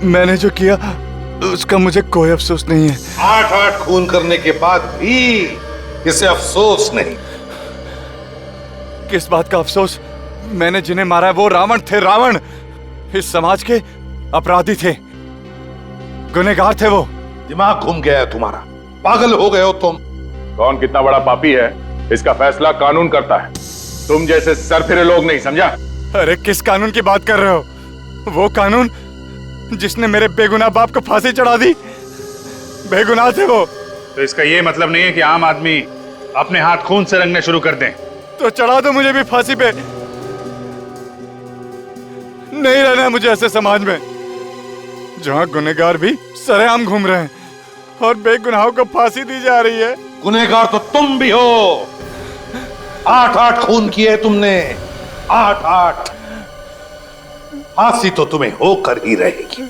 मैंने जो किया उसका मुझे कोई अफसोस नहीं है। 8-8 खून करने के बाद भी इसे अफसोस नहीं। किस बात का अफसोस? मैंने जिन्हें मारा है वो रावण थे। रावण इस समाज के अपराधी थे, गुनहगार थे वो। दिमाग घूम गया है तुम्हारा, पागल हो गए हो तुम। कौन कितना बड़ा पापी है इसका फैसला कानून करता है, तुम जैसे सरफिरे लोग नहीं, समझा? अरे किस कानून की बात कर रहे हो? वो कानून जिसने मेरे बेगुनाह बाप को फांसी चढ़ा दी, बेगुनाह थे वो। तो इसका ये मतलब नहीं है कि आम आदमी अपने हाथ खून से रंगने शुरू कर दें। तो चढ़ा दो मुझे भी फांसी पे। नहीं रहना है मुझे ऐसे समाज में जहां गुनहगार भी सरेआम घूम रहे हैं और बेगुनाहों को फांसी दी जा रही है। गुनहगार तो तुम भी हो। 8-8 खून किए तुमने, 8-8। फांसी तो तुम्हें होकर ही रहेगी।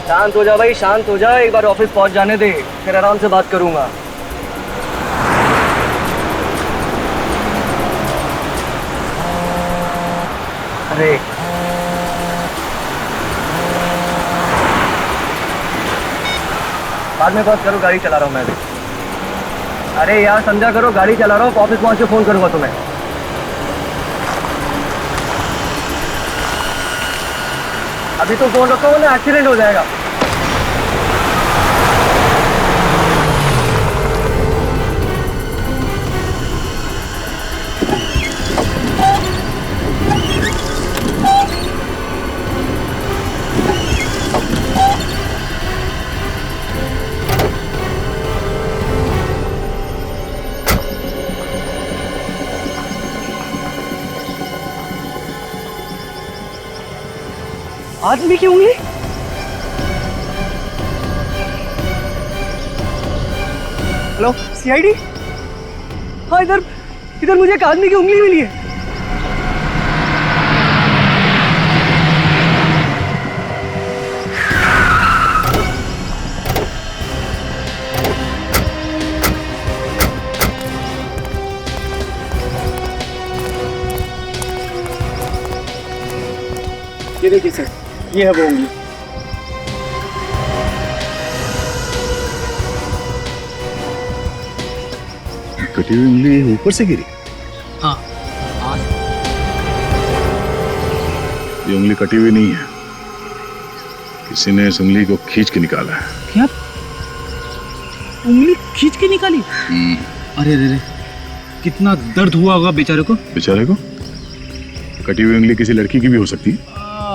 शांत हो जा भाई, शांत हो जा। एक बार ऑफिस पहुंच जाने दे, फिर आराम से बात करूंगा। अरे बाद में बात करो, गाड़ी चला रहा हूँ मैं भी। अरे यार समझा करो, गाड़ी चला रहा हूँ, ऑफिस पहुंच के फोन करूंगा तुम्हें। अभी तो फोन रखो ना, एक्सीडेंट हो जाएगा। आदमी की उंगली? Hello CID? हाँ, इधर मुझे एक आदमी की उंगली मिली है। ये देखिए सर, ये है वो उंगली। कटी हुई उंगली ऊपर से गिरी? हाँ। ये उंगली कटी हुई नहीं है, किसी ने इस उंगली को खींच के निकाला है। क्या? उंगली खींच के निकाली? अरे अरे, कितना दर्द हुआ होगा बेचारे को। बेचारे को? कटी हुई उंगली किसी लड़की की भी हो सकती है।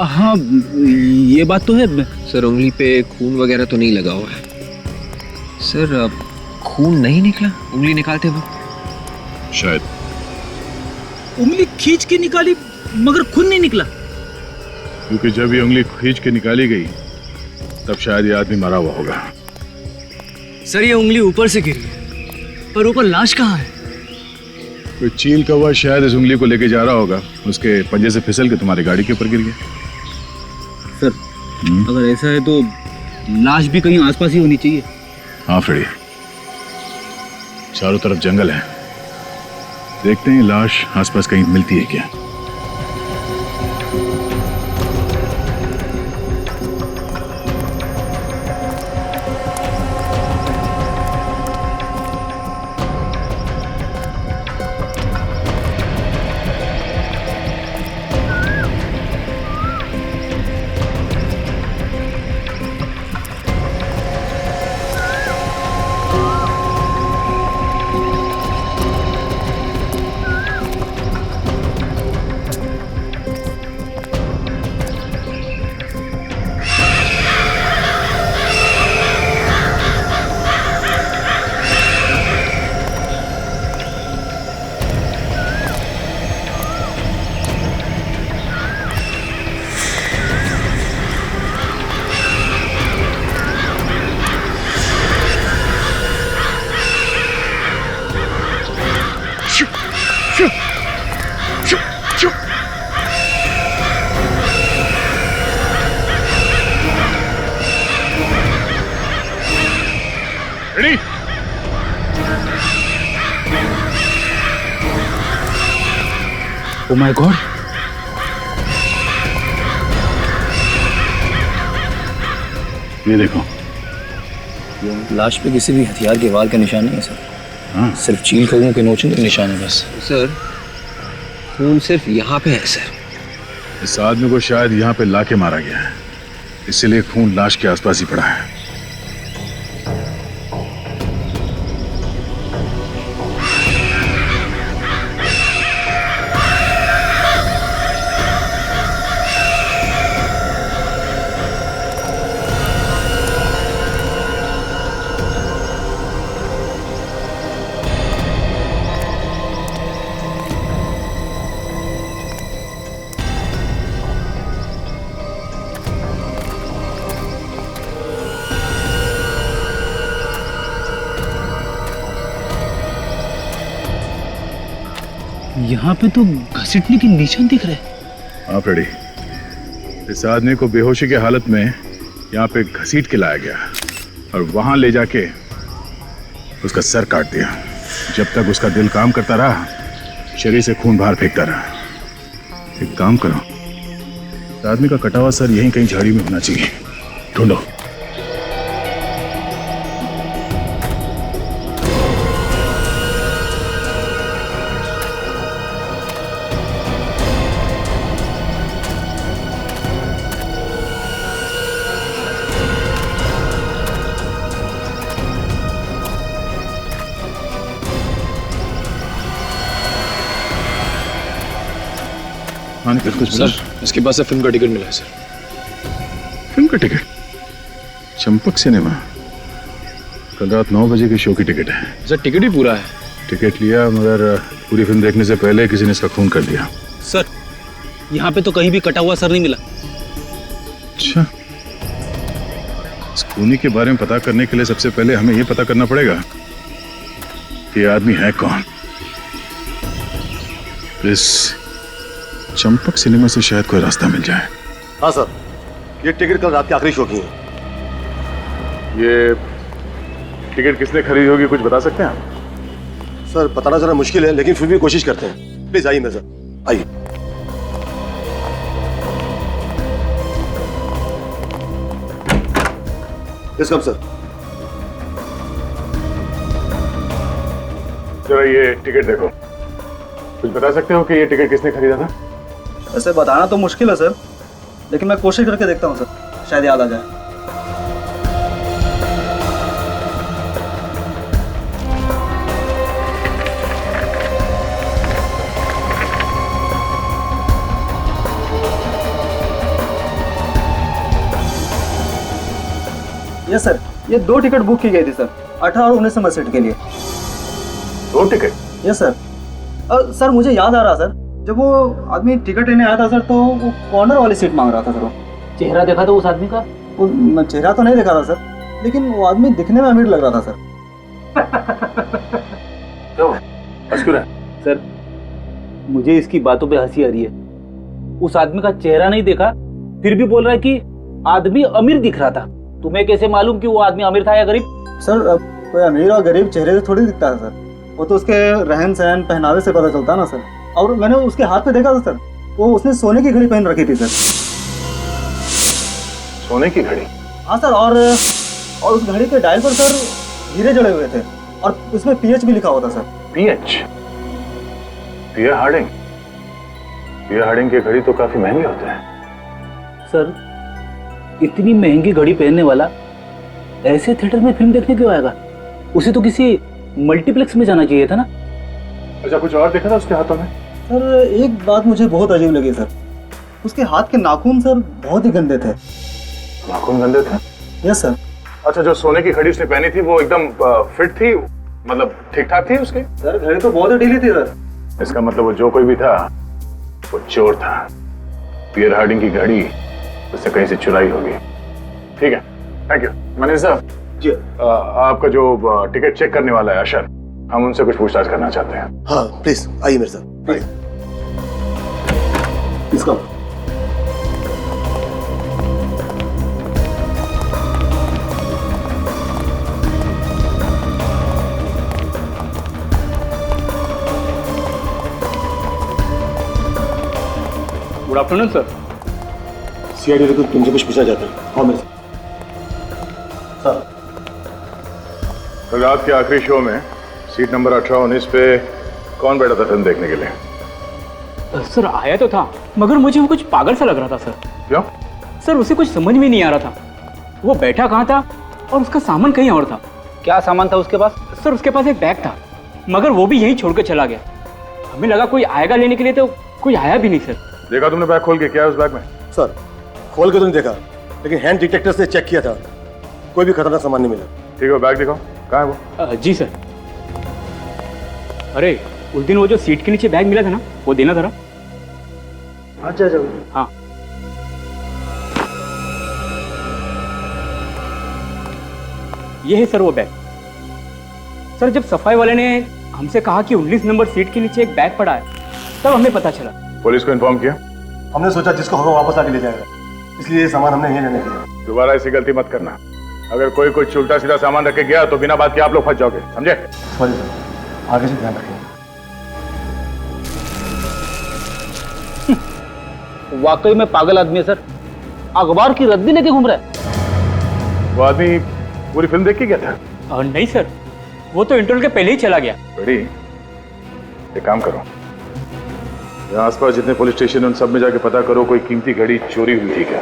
हाँ, ये बात तो है। सर उंगली पे खून वगैरह तो नहीं लगा हुआ है। सर खून नहीं निकला उंगली निकालते वक्त? शायद। उंगली खींच के निकाली मगर खून नहीं निकला? क्योंकि जब ये उंगली खींच के निकाली गई तब शायद ये आदमी मरा हुआ होगा। सर ये उंगली ऊपर से गिरी है, पर ऊपर लाश कहाँ है? कोई चील कौवा शायद इस उंगली को लेके जा रहा होगा, उसके पंजे से फिसल के तुम्हारी गाड़ी के ऊपर गिर गया। सर अगर ऐसा है तो लाश भी कहीं आसपास ही होनी चाहिए। हाँ फ्रेडी, चारों तरफ जंगल है, देखते हैं लाश आसपास कहीं मिलती है क्या। रेडी? ओ माय गॉड, ये देखो। लाश पे किसी भी हथियार के वार के निशान नहीं है सर। हाँ। सिर्फ चील कौवों के नोचने के निशान है बस। सर खून सिर्फ यहाँ पे है सर। इस आदमी को शायद यहाँ पे लाके मारा गया है, इसीलिए खून लाश के आसपास ही पड़ा है। यहाँ पे तो घसीटने के निशान दिख रहे हैं। हाँ फ्रेडी, इस आदमी को बेहोशी के हालत में यहाँ पे घसीट के लाया गया और वहां ले जाके उसका सर काट दिया। जब तक उसका दिल काम करता रहा, शरीर से खून बाहर फेंकता रहा। एक काम करो, इस आदमी का कटा हुआ सर यहीं कहीं झाड़ी में होना चाहिए, ढूंढो। सर इसके पास से फिल्म का टिकट मिला है सर। फिल्म का टिकट? चंपक सिनेमा? कल रात 9 बजे के शो की टिकट है सर। टिकट ही पूरा है। टिकट लिया मगर पूरी फिल्म देखने से पहले किसी ने इसका खून कर दिया। सर यहाँ पे तो कहीं भी कटा हुआ सर नहीं मिला। अच्छा, इस खूनी के बारे में पता करने के लिए सबसे पहले हमें यह पता करना पड़ेगा कि यह आदमी है कौन। इस चंपक सिनेमा से शायद कोई रास्ता मिल जाए। हाँ सर, ये टिकट कल रात के आखिरी शो की है। ये टिकट किसने खरीदी होगी, कुछ बता सकते हैं आप? सर बताना जरा मुश्किल है, लेकिन फिर भी कोशिश करते हैं। प्लीज आइए मेरे साथ, आइए। Yes come sir. जरा ये टिकट देखो, कुछ बता सकते हो कि ये टिकट किसने खरीदा था? ऐसे बताना तो मुश्किल है सर, लेकिन मैं कोशिश करके देखता हूँ सर, शायद याद आ जाए। यस सर, ये 2 टिकट बुक की गई थी सर, 18 और 19 नंबर सीट के लिए। 2 टिकट? Yes sir. सर मुझे याद आ रहा सर, जब वो आदमी टिकट लेने आया था सर, तो वो कॉर्नर वाली सीट मांग रहा था सर। वो चेहरा देखा था उस आदमी का? वो चेहरा तो नहीं देखा था सर, लेकिन वो आदमी दिखने में अमीर लग रहा था सर। सर मुझे इसकी बातों पे हंसी आ रही है। उस आदमी का चेहरा नहीं देखा, फिर भी बोल रहा है कि आदमी अमीर दिख रहा था। तुम्हें कैसे मालूम कि वो आदमी अमीर था या गरीब? सर कोई अमीर और गरीब चेहरे से थोड़ी दिखता है सर, वो तो उसके रहन सहन पहनावे से पता चलता है ना सर। और मैंने उसके हाथ पे देखा था सर, वो उसने सोने की घड़ी पहन रखी थी सर। सोने की घड़ी? हाँ सर, और उस घड़ी के डायल पर सर हीरे जड़े हुए थे, और उसमें PH भी लिखा हुआ था सर। PH? पियर हार्डिंग? पियर हार्डिंग की घड़ी तो काफी महंगे होते हैं सर। इतनी महंगी घड़ी पहनने वाला ऐसे थिएटर में फिल्म देखने क्यों आएगा? उसे तो किसी मल्टीप्लेक्स में जाना चाहिए था ना। अच्छा, कुछ और देखा था उसके हाथों में? सर एक बात मुझे बहुत अजीब लगी सर, उसके हाथ के नाखून सर बहुत ही गंदे थे। नाखून गंदे थे? Yes sir. अच्छा, जो सोने की घड़ी उसने पहनी थी वो एकदम फिट थी, मतलब ठीक ठाक थी उसकी? सर घड़ी तो बहुत ही ढीली थी सर। इसका मतलब वो जो कोई भी था वो चोर था। पियर हार्डिंग की घड़ी उससे कहीं से चुराई होगी। ठीक है, थैंक यू। मैनेजर साहब जी, आपका जो टिकट चेक करने वाला है अशर, हम उनसे कुछ पूछताछ करना चाहते हैं। हाँ प्लीज आइए मेरे साथ। इसका गुड आफ्टरनून सर। CID को तुमसे कुछ पूछना चाहता हूँ। हाँ मेरे सर। रात के आखिरी शो में सीट नंबर 18-19 पे कौन बैठा था फिल्म देखने के लिए? सर आया तो था, मगर मुझे वो कुछ पागल सा लग रहा था सर। क्यों? सर उसे कुछ समझ में नहीं आ रहा था, वो बैठा कहाँ था और उसका सामान कहीं और था। क्या सामान था उसके पास? सर उसके पास एक बैग था, मगर वो भी यहीं छोड़ कर चला गया। हमें लगा कोई आएगा लेने के लिए, तो कोई आया भी नहीं सर। देखा तुमने बैग खोल के? क्या है उस बैग में? सर खोल के तो नहीं देखा, लेकिन हैंड डिटेक्टर से चेक किया था, कोई भी खतरनाक सामान नहीं मिला। ठीक है, बैग दिखाओ, कहाँ है वो? जी सर। अरे उस दिन वो जो सीट के नीचे बैग मिला था ना, वो देना था ना। अच्छा अच्छा। हाँ ये है सर वो बैग। सर जब सफाई वाले ने हमसे कहा कि 19 नंबर सीट के नीचे एक बैग पड़ा है, तब हमें पता चला। पुलिस को इन्फॉर्म किया? हमने सोचा जिसको हमें वापस आके ले जाएगा, इसलिए ये सामान हमने यहीं रहने दिया। दोबारा ऐसी गलती मत करना। अगर कोई कुछ उल्टा सीधा सामान रख के गया तो बिना बात के आप लोग फंस जाओगे, समझे? सॉरी सर, आगे से ध्यान रखिए। वाकई में पागल आदमी है सर, अखबार की रद्दी लेके घूम रहा है। वो आदमी पूरी फिल्म देख के गया था? नहीं सर, वो तो इंटरवल के पहले ही चला गया। बड़ी एक काम करो, यहाँ आसपास जितने पुलिस स्टेशन उन सब में जाके पता करो कोई कीमती घड़ी चोरी हुई थी क्या।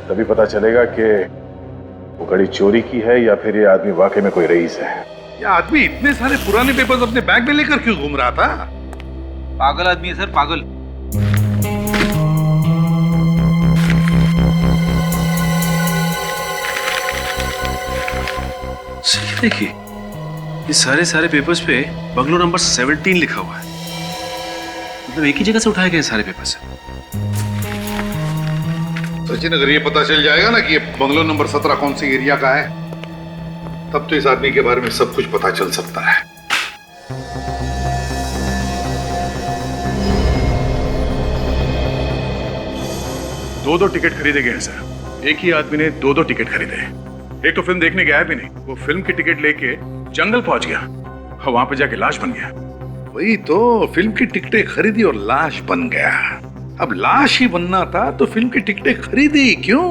तभी पता चलेगा कि वो घड़ी चोरी की है या फिर ये आदमी वाकई में कोई रईस है। ये आदमी इतने सारे पुराने पेपर्स अपने बैग में लेकर क्यों घूम रहा था? पागल आदमी है सर, पागल। देखिए, ये सारे पेपर्स पे बंगलो नंबर 17 लिखा हुआ है। मतलब एक ही जगह से उठाए गए सारे पेपर्स। सचिन, अगर ये पता चल जाएगा ना कि ये बंगलो नंबर 17 कौन सी एरिया का है, तब तो इस आदमी के बारे में सब कुछ पता चल सकता है। दो टिकट खरीदे गए हैं सर। एक ही आदमी ने दो टिकट खरीदे हैं। एक तो फिल्म देखने गया भी नहीं, वो फिल्म की टिकट लेके जंगल पहुंच गया और वहां पे जाके लाश बन गया। वही तो, फिल्म की टिकटें खरीदी और लाश बन गया। अब लाश ही बनना था तो फिल्म की टिकटें खरीदी क्यों?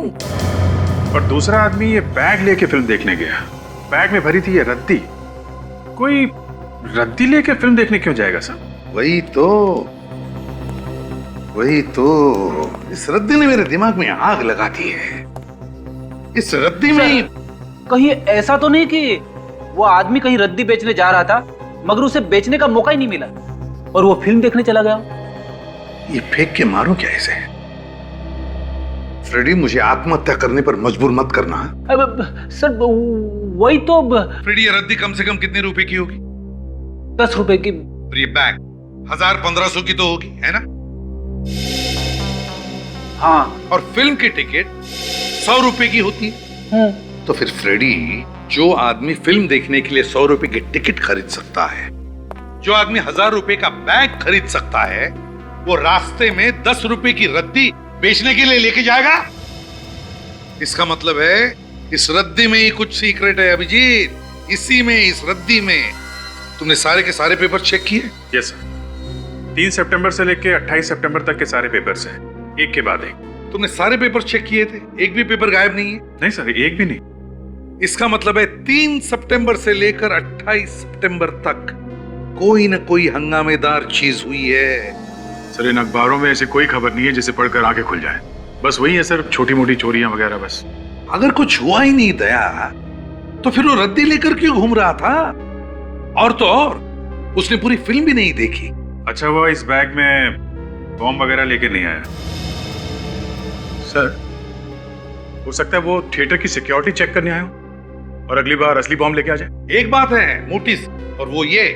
और दूसरा आदमी ये बैग लेके फिल्म देखने गया। बैग में भरी थी ये रद्दी। कोई रद्दी लेके फिल्म देखने क्यों जाएगा साहब? वही तो इस रद्दी ने मेरे दिमाग में आग लगा दी है। इस रद्दी में कहीं ऐसा तो नहीं कि वो आदमी कहीं रद्दी बेचने जा रहा था मगर उसे बेचने का मौका ही नहीं मिला और वो फिल्म देखने चला गया? ये फेंक के मारूं क्या इसे? फ्रेडी, मुझे आत्महत्या करने पर मजबूर मत करना। सर वही तो। फ्रेडी, ये रद्दी कम से कम कितने रुपए की होगी? 10 रुपए की। और ये बैग 1000-1500 की तो होगी, है ना? हाँ। और फिल्म की टिकट 100 रुपए की होती है। तो फिर फ्रेडी, जो आदमी फिल्म देखने के लिए 100 रुपए की टिकट खरीद सकता है, जो आदमी 1000 रुपए का बैग खरीद सकता है, वो रास्ते में 10 रुपए की रद्दी बेचने के लिए लेके जाएगा? इसका मतलब है इस रद्दी में ही कुछ सीक्रेट है अभिजीत। इसी में, इस रद्दी में। तुमने सारे के सारे पेपर चेक किए? Yes sir. 3 सितंबर से लेके 28 सितंबर तक के सारे पेपर्स हैं, एक के बाद एक। तुमने सारे पेपर चेक किए थे? एक भी पेपर गायब नहीं है? नहीं सर, एक भी नहीं। इसका मतलब है 3 सितंबर से लेकर 28 सितंबर तक कोई न कोई हंगामेदार चीज हुई है। सर, इन अखबारों में ऐसी कोई खबर नहीं है जिसे पढ़कर आंखें खुल जाए। बस वही है सर, छोटी मोटी चोरियां वगैरह बस। अगर कुछ हुआ ही नहीं दया, तो फिर वो रद्दी लेकर क्यों घूम रहा था? और तो और, उसने पूरी फिल्म भी नहीं देखी। अच्छा हुआ इस बैग में बॉम्ब वगैरह लेके नहीं आया। सर, हो सकता है वो थिएटर की सिक्योरिटी चेक करने आया हो और अगली बार असली बॉम्ब लेके आ जाए। एक बात है मोटी, और वो ये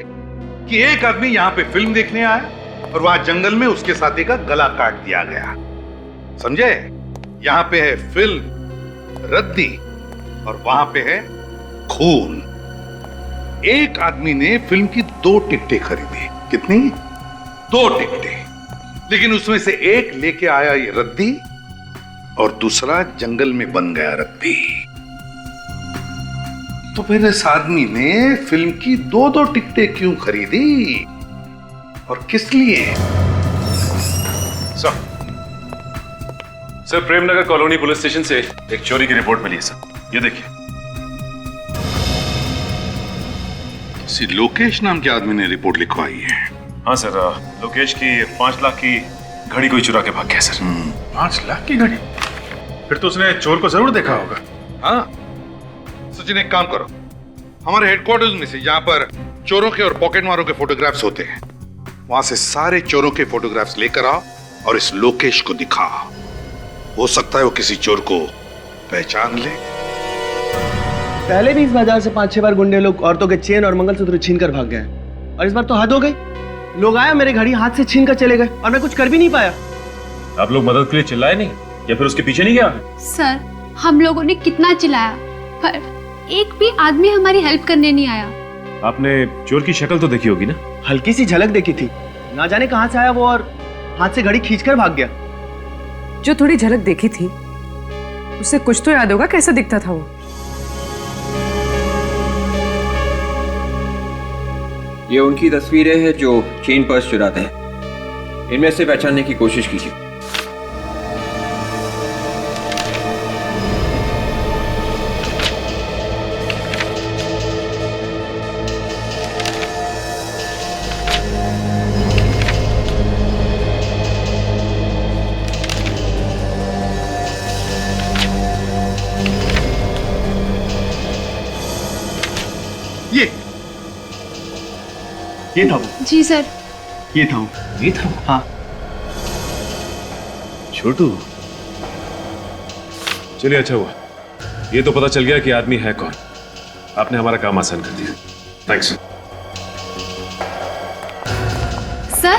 कि एक आदमी यहाँ पे फिल्म देखने आया और वहां जंगल में उसके साथी का गला काट दिया गया। समझे? यहाँ पे है फिल्म, रद्दी, और वहां पे है खून। एक आदमी ने फिल्म की 2 टिकटें खरीदी। कितनी? 2 टिकटें। लेकिन उसमें से एक लेके आया ये रद्दी और दूसरा जंगल में बन गया रद्दी। तो फिर इस आदमी ने फिल्म की 2 टिकटें क्यों खरीदी और किस लिए? Sir, Premnagar colony police station से एक चोरी की रिपोर्ट मिली है सर। ये देखिए। किसी लोकेश नाम के आदमी ने रिपोर्ट लिखवाई है। हाँ सर, लोकेश की 5 लाख की घड़ी कोई चुरा के भाग गया सर। 5 लाख की घड़ी? फिर तो उसने चोर को जरूर देखा होगा। हाँ सचिन, एक काम करो, हमारे हेडक्वार्टर्स में से जहां पर चोरों के और पॉकेट मारों के फोटोग्राफ्स होते हैं, वहां से सारे चोरों के फोटोग्राफ्स लेकर आओ और इस लोकेश को दिखाओ। हो सकता है वो किसी चोर को पहचान ले। पहले भी इस बाजार से 5-6 बार गुंडे लोग औरतों के चेन और मंगलसूत्र छीन कर भाग गए, और इस बार तो हद हो गई। लोग आया, मेरे घड़ी हाथ से छीन कर चले गए और मैं कुछ कर भी नहीं पाया। आप लोग मदद के लिए चिल्लाए नहीं या फिर उसके पीछे नहीं गया? सर, हम लोगों ने कितना चिल्लाया पर एक भी आदमी हमारी हेल्प करने नहीं आया। आपने चोर की शक्ल तो देखी होगी ना? हल्की सी झलक देखी थी, ना जाने कहां से आया वो और हाथ से घड़ी खींचकर भाग गया। जो थोड़ी झलक देखी थी उससे कुछ तो याद होगा, कैसा दिखता था वो? ये उनकी तस्वीरें हैं जो चेन पर्स चुराते हैं। इनमें से पहचानने की कोशिश कीजिए। ये था वो। जी सर। ये था वो। ये था? हाँ। छोटू, चलिए अच्छा हुआ, ये तो पता चल गया कि आदमी है कौन। आपने हमारा काम आसान कर दिया। थैंक्स। सर,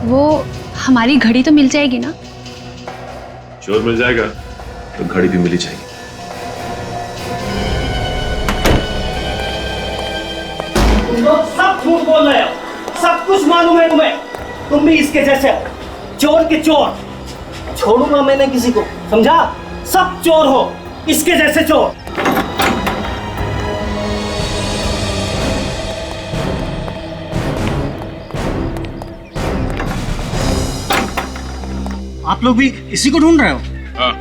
वो हमारी घड़ी तो मिल जाएगी ना? चोर मिल जाएगा तो घड़ी भी मिली जाएगी। तुम लोग सब झूठ बोल रहे हो, सब कुछ मालूम है तुम्हें। तुम भी इसके जैसे चोर के चोर। छोड़ूंगा मैंने किसी को, समझा? सब चोर हो, इसके जैसे चोर। आप लोग भी इसी को ढूंढ रहे हो? हाँ।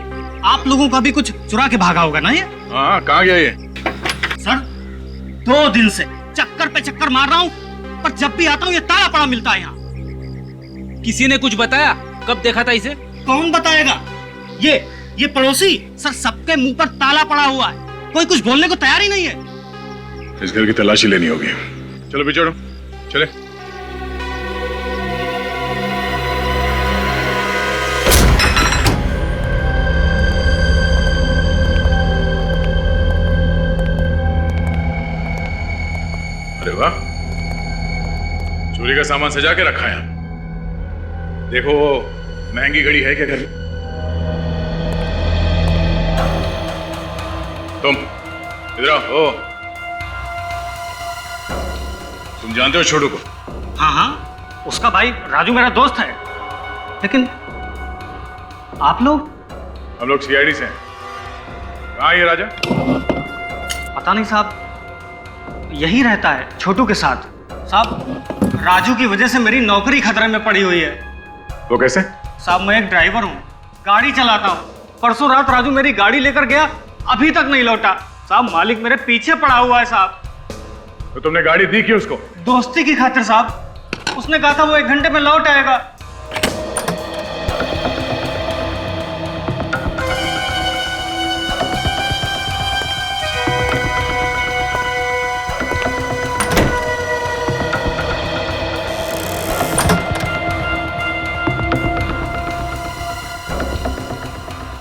आप लोगों का भी कुछ चुरा के भागा होगा ना ये? हाँ, कहाँ गया ये? सर 2 दिन से चक्कर पे चक्कर मार रहा हूँ, पर जब भी आता हूँ ये ताला पड़ा मिलता है यहाँ। किसी ने कुछ बताया? कब देखा था इसे? कौन बताएगा? ये पड़ोसी सर, सबके मुंह पर ताला पड़ा हुआ है, कोई कुछ बोलने को तैयार ही नहीं है। इस घर की तलाशी लेनी होगी। चलो बिछोड़ो, चले। अरे वाह, चोरी का सामान सजा के रखा है। देखो महंगी घड़ी है क्या घर में? तुम इधर आओ। तुम जानते हो छोटू को? हाँ, उसका भाई राजू मेरा दोस्त है। लेकिन आप लोग? हम लोग सीआईडी से हैं। कहाँ है ये राजा? पता नहीं साहब, यही रहता है छोटू के साथ। साहब, राजू की वजह से मेरी नौकरी खतरे में पड़ी हुई है। वो कैसे? साहब, मैं एक ड्राइवर हूँ, गाड़ी चलाता हूँ। परसों रात राजू मेरी गाड़ी लेकर गया, अभी तक नहीं लौटा। साहब, मालिक मेरे पीछे पड़ा हुआ है साहब। तो तुमने गाड़ी दी क्यों उसको? दोस्ती की खातिर साहब। उसने कहा था वो 1 घंटे में लौट आएगा।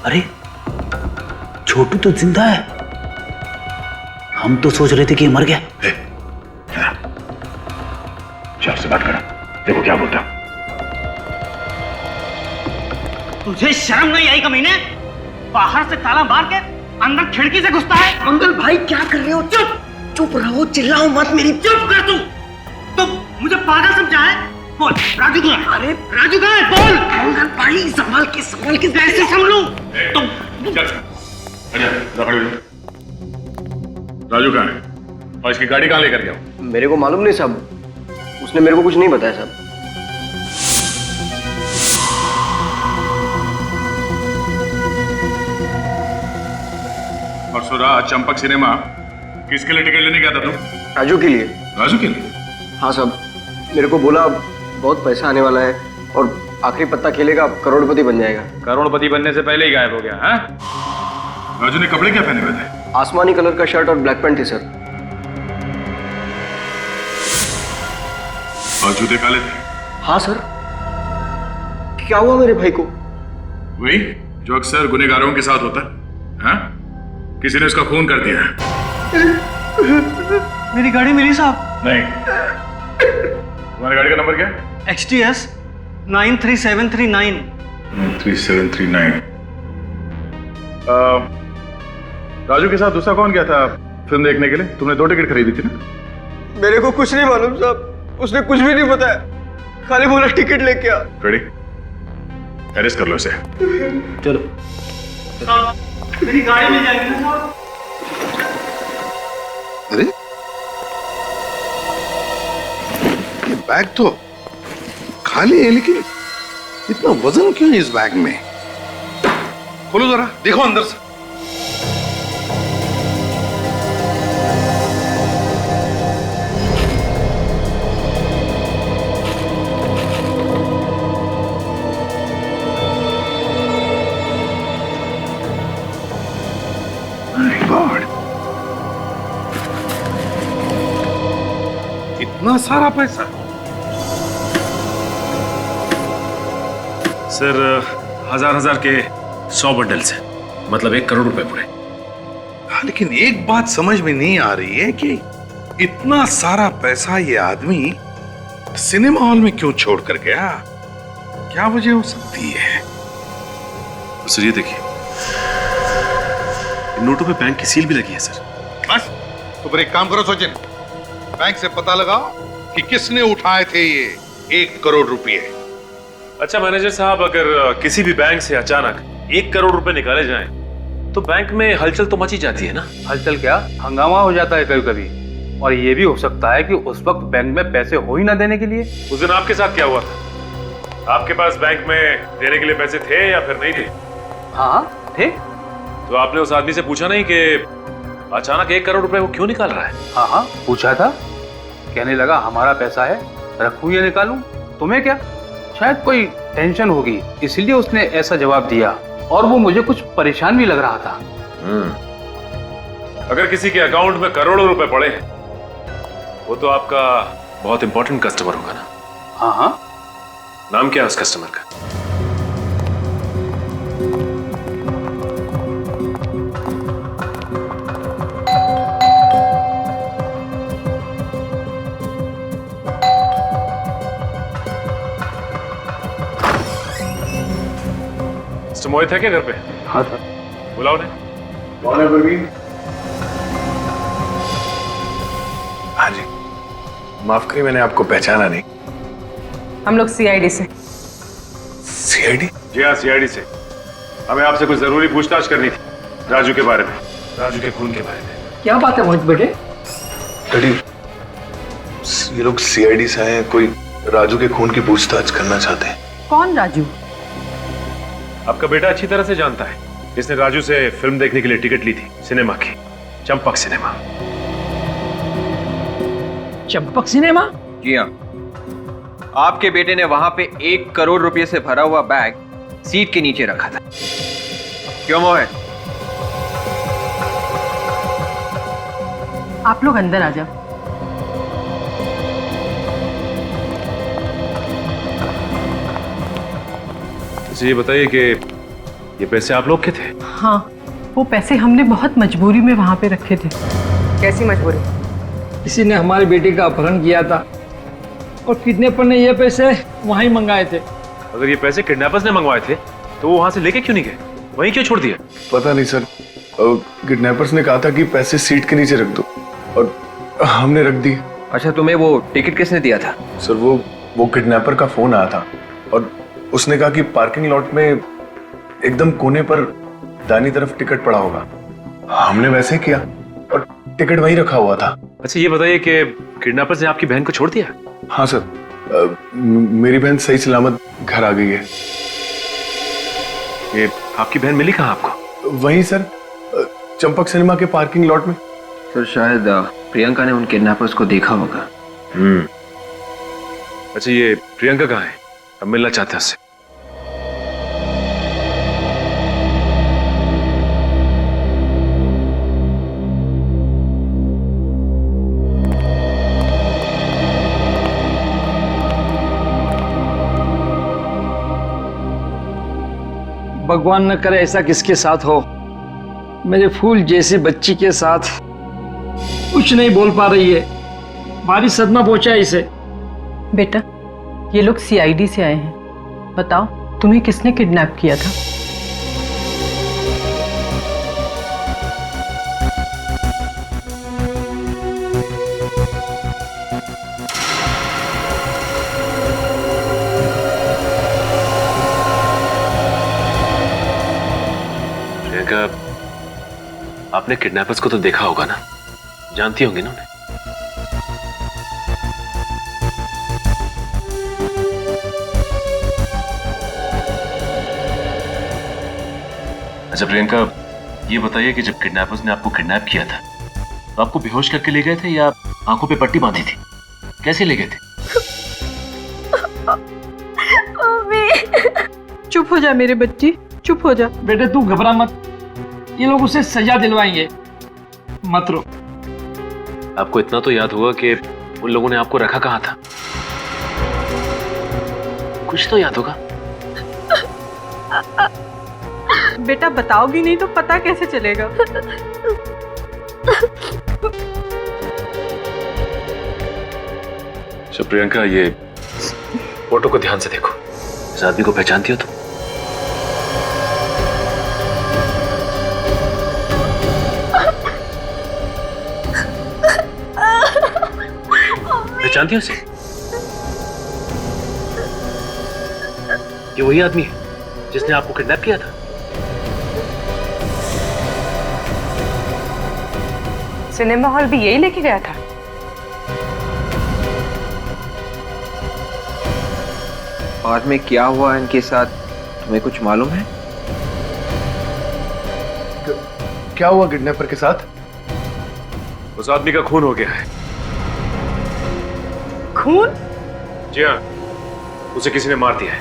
अरे छोटू तो जिंदा है। हम तो सोच रहे थे कि ये मर गया। चार से बात करो, देखो क्या बोलता। तुझे शर्म नहीं आई कमीने? बाहर से ताला मार के अंदर खिड़की से घुसता है। मंगल भाई क्या कर रहे हो? चुप रहो, चिल्लाओ मत। मेरी चुप कर तू। तो मुझे पागल समझा है? बोल, राजू कहाँ है? अरे राजू कहाँ है? बोल। मंगल भाई संभाल के कैसे संभलूं? तुम राजू कहाँ है? और इसकी गाड़ी कहाँ लेकर गया? मेरे को मालूम नहीं साहब, उसने मेरे को कुछ नहीं बताया साहब। परसों रात चंपक सिनेमा किसके लिए टिकट लेने गया था तुम? राजू के लिए। राजू के लिए? हाँ साहब, मेरे को बोला बहुत पैसा आने वाला है और आखिरी पत्ता खेलेगा, करोड़पति बन जाएगा। करोड़पति बनने से पहले ही गायब हो गया। हाँ, राजू ने कपड़े क्या पहने हुए थे? आसमानी कलर का शर्ट और ब्लैक पैंट थी सर। और जूते काले थे? हाँ सर। क्या हुआ मेरे भाई को? वही जो अक्सर गुनहगारों के साथ होता है। हाँ? किसी ने उसका खून कर दिया। मेरी गाड़ी मिली साहब? नहीं। तुम्हारी गाड़ी का नंबर क्या है? XTS 93739। 93739। राजू के साथ दूसरा कौन गया था फिल्म देखने के लिए? तुमने 2 टिकट खरीदी थी ना? मेरे को कुछ नहीं मालूम साहब, उसने कुछ भी नहीं बताया, खाली बोला टिकट लेके आ। रेडी? अरेस्ट कर लो इसे। चलो। मेरी गाड़ी मिल जाएगी ना साहब? अरे ये बैग तो खाली है, लेकिन इतना वजन क्यों है इस बैग में? खोलो जरा, देखो अंदर से। इतना सारा पैसा? सर, हजार के 100 बंडल्स हैं, मतलब 1 करोड़ रुपए पूरे। लेकिन एक बात समझ में नहीं आ रही है कि इतना सारा पैसा ये आदमी सिनेमा हॉल में क्यों छोड़ कर गया? क्या वजह हो सकती है? सर ये देखिए, इन नोटों पे बैंक की सील भी लगी है सर। बस, तो फिर एक काम करो सचिन, बैंक से पता लगाओ कि किसने उठाए थे ये 1 करोड़ रुपए। अच्छा मैनेजर साहब, अगर किसी भी बैंक से अचानक 1 करोड़ रुपए निकाले जाएं, तो बैंक में हलचल तो मची जाती है ना? हलचल क्या, हंगामा हो जाता है कभी कभी। और ये भी हो सकता है कि उस वक्त बैंक में पैसे हो ही ना देने के लिए। उस दिन आपके साथ क्या हुआ था? आपके पास बैंक में देने के लिए पैसे थे या फिर नहीं थे? हाँ थे, तो आपने उस आदमी से पूछा नहीं कि अचानक 1 करोड़ रुपए वो क्यों निकाल रहा है? हाँ हाँ पूछा था। कहने लगा हमारा पैसा है, रखूं या निकालूं, तुम्हें क्या? शायद कोई टेंशन होगी इसलिए उसने ऐसा जवाब दिया, और वो मुझे कुछ परेशान भी लग रहा था। अगर किसी के अकाउंट में करोड़ों रुपए पड़े हैं, वो तो आपका बहुत इंपॉर्टेंट कस्टमर होगा ना? हाँ हाँ। नाम क्या है उस कस्टमर का? मिस्टर मोहित है क्या घर पे? हाँ सर। बुलाओ ने। कौन है परवीन? हाँ जी, माफ करिए मैंने आपको पहचाना नहीं। हम लोग सीआईडी से। सीआईडी? जी हाँ, सीआईडी से। हमें आपसे कुछ जरूरी पूछताछ करनी थी राजू के बारे में, राजू के खून के बारे में। क्या बात है मोहित बेटे? डैडी, ये लोग सीआईडी से आए हैं, कोई राजू के खून की पूछताछ करना चाहते हैं। कौन राजू? आपका बेटा अच्छी तरह से जानता है, इसने राजू से फिल्म देखने के लिए टिकट ली थी, सिनेमा की, चंपक सिनेमा। चंपक सिनेमा? जी हाँ, आपके बेटे ने वहां पे 1 करोड़ रुपए से भरा हुआ बैग सीट के नीचे रखा था। क्यों मोहित? आप लोग अंदर आ जाओ। ये बताइए कि ये पैसे आप लोग के थे? हाँ, वो पैसे हमने बहुत मजबूरी में वहाँ पे रखे थे। कैसी मजबूरी? किसी ने हमारे बेटे का अपहरण किया था और किडनैपर ने ये पैसे वहीं मंगाए थे। अगर ये पैसे किडनैपर्स ने मंगवाए थे तो वो वहां से लेके क्यों नहीं गए, वहीं क्यों छोड़ दिए? पता नहीं सर, किडनैपर्स ने कहा था कि पैसे सीट के नीचे रख दो और हमने रख दिए। अच्छा, तुम्हें वो टिकट किसने दिया था? सर वो किडनैपर का फोन आया था और उसने कहा कि पार्किंग लॉट में एकदम कोने पर दाहिनी तरफ टिकट पड़ा होगा। हमने वैसे किया और टिकट वहीं रखा हुआ था। अच्छा ये बताइए कि किडनैपर्स ने आपकी बहन को छोड़ दिया? हाँ सर, मेरी बहन सही सलामत घर आ गई है। ये आपकी बहन मिली कहाँ आपको? वहीं सर, चंपक सिनेमा के पार्किंग लॉट में। सर शायद प्रियंका ने उन किडनैपर्स को देखा होगा। अच्छा ये प्रियंका कहाँ है? हम मिलना चाहते हैं उससे। भगवान न करे ऐसा किसके साथ हो। मेरे फूल जैसी बच्ची के साथ कुछ नहीं बोल पा रही है, भारी सदमा पहुंचा है इसे। बेटा, ये लोग सीआईडी से आए हैं, बताओ तुम्हें किसने किडनैप किया था? प्रियंका, आपने किडनैपर्स को तो देखा होगा ना, जानती होंगी ना उन्हें? अच्छा प्रियंका, ये बताइए कि जब किडनैपर्स ने आपको किडनैप किया था तो आपको बेहोश करके ले गए थे या आंखों पे पट्टी बांधी थी? कैसे ले गए थे? चुप हो जा मेरे बच्ची, चुप हो जा। बेटे तू घबरा मत, ये लोग उसे सजा दिलवाएंगे, मत रो। आपको इतना तो याद होगा कि उन लोगों ने आपको रखा कहाँ था? कुछ तो याद होगा। बेटा बताओगी नहीं तो पता कैसे चलेगा? अच्छा प्रियंका, ये फोटो को ध्यान से देखो, इस आदमी को पहचानती हो तुम? पहचानती हो उसे? ये वही आदमी है जिसने आपको किडनैप किया था? सिनेमा हॉल भी यही लेके गया था? बाद में क्या हुआ इनके साथ तुम्हें कुछ मालूम है? क्या हुआ किडनैपर के साथ? उस आदमी का खून हो गया है। खून? जी हाँ, उसे किसी ने मार दिया है।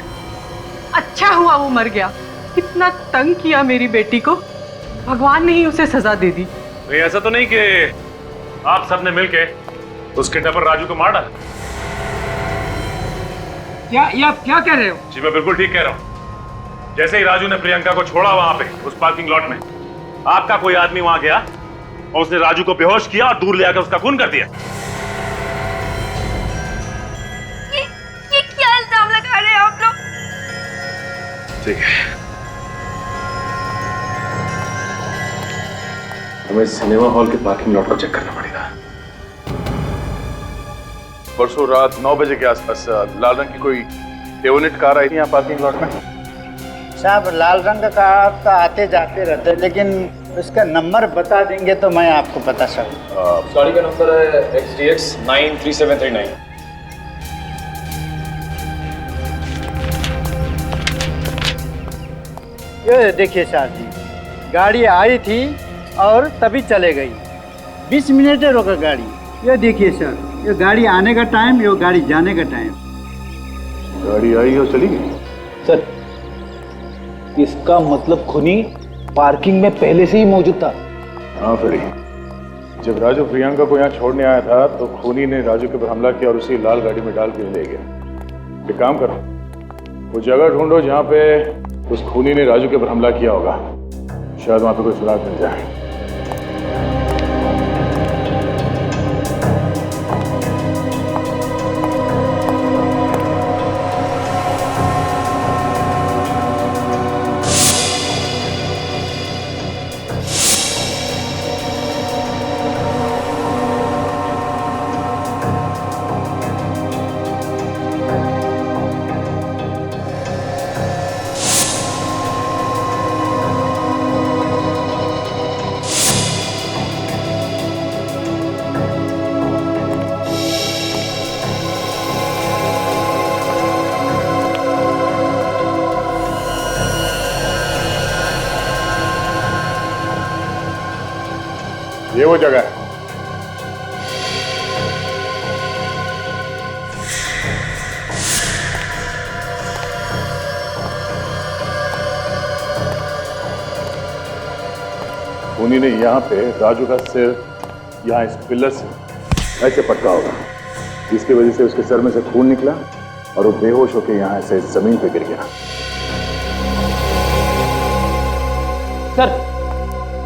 अच्छा हुआ वो मर गया। कितना तंग किया मेरी बेटी को, भगवान ने ही उसे सजा दे दी। नहीं, ऐसा तो नहीं कि आप सबने मिलके उस किडनैपर राजू को मार डाला? क्या ये आप क्या कह रहे हो? जी मैं बिल्कुल ठीक कह रहा हूँ। जैसे ही राजू ने प्रियंका को छोड़ा वहां पे उस पार्किंग लॉट में, आपका कोई आदमी वहां गया और उसने राजू को बेहोश किया और दूर ले आकर उसका खून कर दिया। ये क्या इल्जाम लगा रहे हैं आप लोग? ठीक है, हमें सिनेमा हॉल के पार्किंग लॉट को चेक करना पड़ेगा। परसों रात 9 बजे के आसपास लाल रंग की कोई डेवोनेट कार आई थी यहाँ पार्किंग लॉट में। साहब लाल रंग का कार तो आते जाते रहते, लेकिन उसका नंबर बता देंगे तो मैं आपको बता सकूँ। गाड़ी का नंबर है XDX 93739। ये देखिए साहब जी, गाड़ी आई थी और तभी चले गई। 20 मिनट रोका गाड़ी। ये देखिए सर, ये गाड़ी आने का टाइम, ये गाड़ी जाने का टाइम। गाड़ी आई और चली गई। सर, इसका मतलब खूनी पार्किंग में पहले से ही मौजूद था। हाँ फ्रेडी, जब राजू प्रियंका को यहाँ छोड़ने आया था तो खूनी ने राजू के ऊपर हमला किया और उसी लाल गाड़ी में डाल के ले गया। एक काम करो, वो जगह ढूंढो जहाँ पे उस खूनी ने राजू के ऊपर हमला किया होगा। शायद वहाँ पे कोई सुराग मिल जाए। ये वो जगह है। खूनी ने यहाँ पे राजू का सिर यहाँ इस पिलर से ऐसे पटका होगा, जिसकी वजह से उसके सर में से खून निकला और वो बेहोश होकर यहाँ ऐसे जमीन पे गिर गया। सर,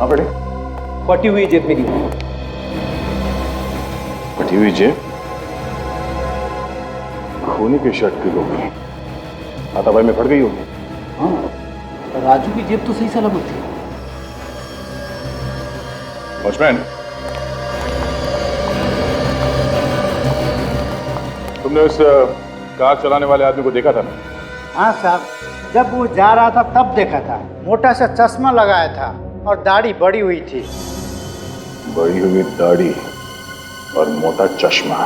हाँ बेटे, फटी हुई जेब मेरी। फटी हुई जेब? खूनी की शर्ट की होगी, हाथापाई में फट गई होगी। हाँ, राजू की जेब तो सही सलामत थी। वॉचमैन, तुमने उस कार चलाने वाले आदमी को देखा था ना? हाँ साहब, जब वो जा रहा था तब देखा था। मोटा सा चश्मा लगाया था और दाढ़ी बड़ी हुई थी। बड़ी हुई दाढ़ी और मोटा चश्मा।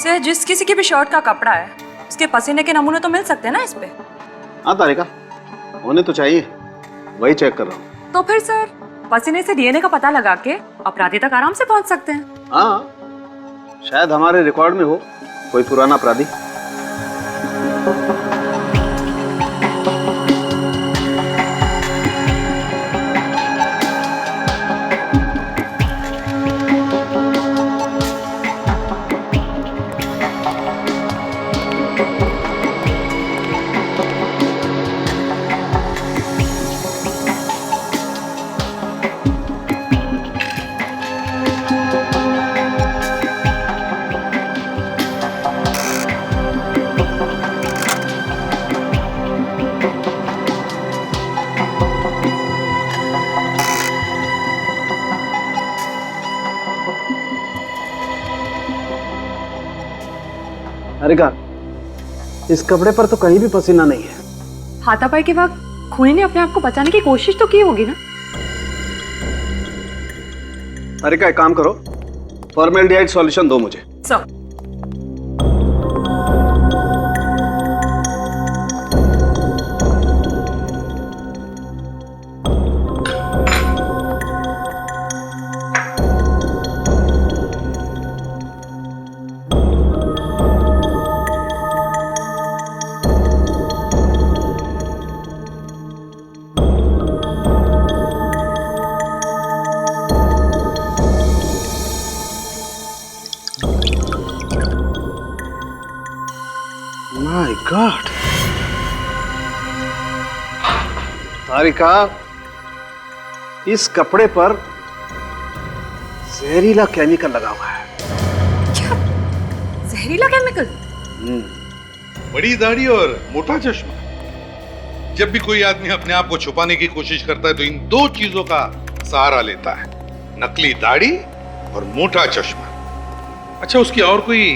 सर, जिस किसी की भी शर्ट का कपड़ा है उसके पसीने के नमूने तो मिल सकते हैं ना इस पे? हाँ तारिका, होने तो चाहिए, वही चेक कर रहा हूँ। तो फिर सर, पसीने से डीएनए का पता लगा के अपराधी तक आराम से पहुंच सकते हैं। हाँ, शायद हमारे रिकॉर्ड में हो कोई पुराना अपराधी। अरे का इस कपड़े पर तो कहीं भी पसीना नहीं है। हाथापाई के वक्त खूनी ने अपने आप को बचाने की कोशिश तो की होगी ना। अरे का एक काम करो, फॉर्मेल्डिहाइड सॉल्यूशन दो मुझे। सर माय गॉड, तारिका, इस कपड़े पर जहरीला केमिकल लगा हुआ है। जहरीला केमिकल? बड़ी दाढ़ी और मोटा चश्मा। जब भी कोई आदमी अपने आप को छुपाने की कोशिश करता है तो इन दो चीजों का सहारा लेता है, नकली दाढ़ी और मोटा चश्मा। अच्छा, उसकी और कोई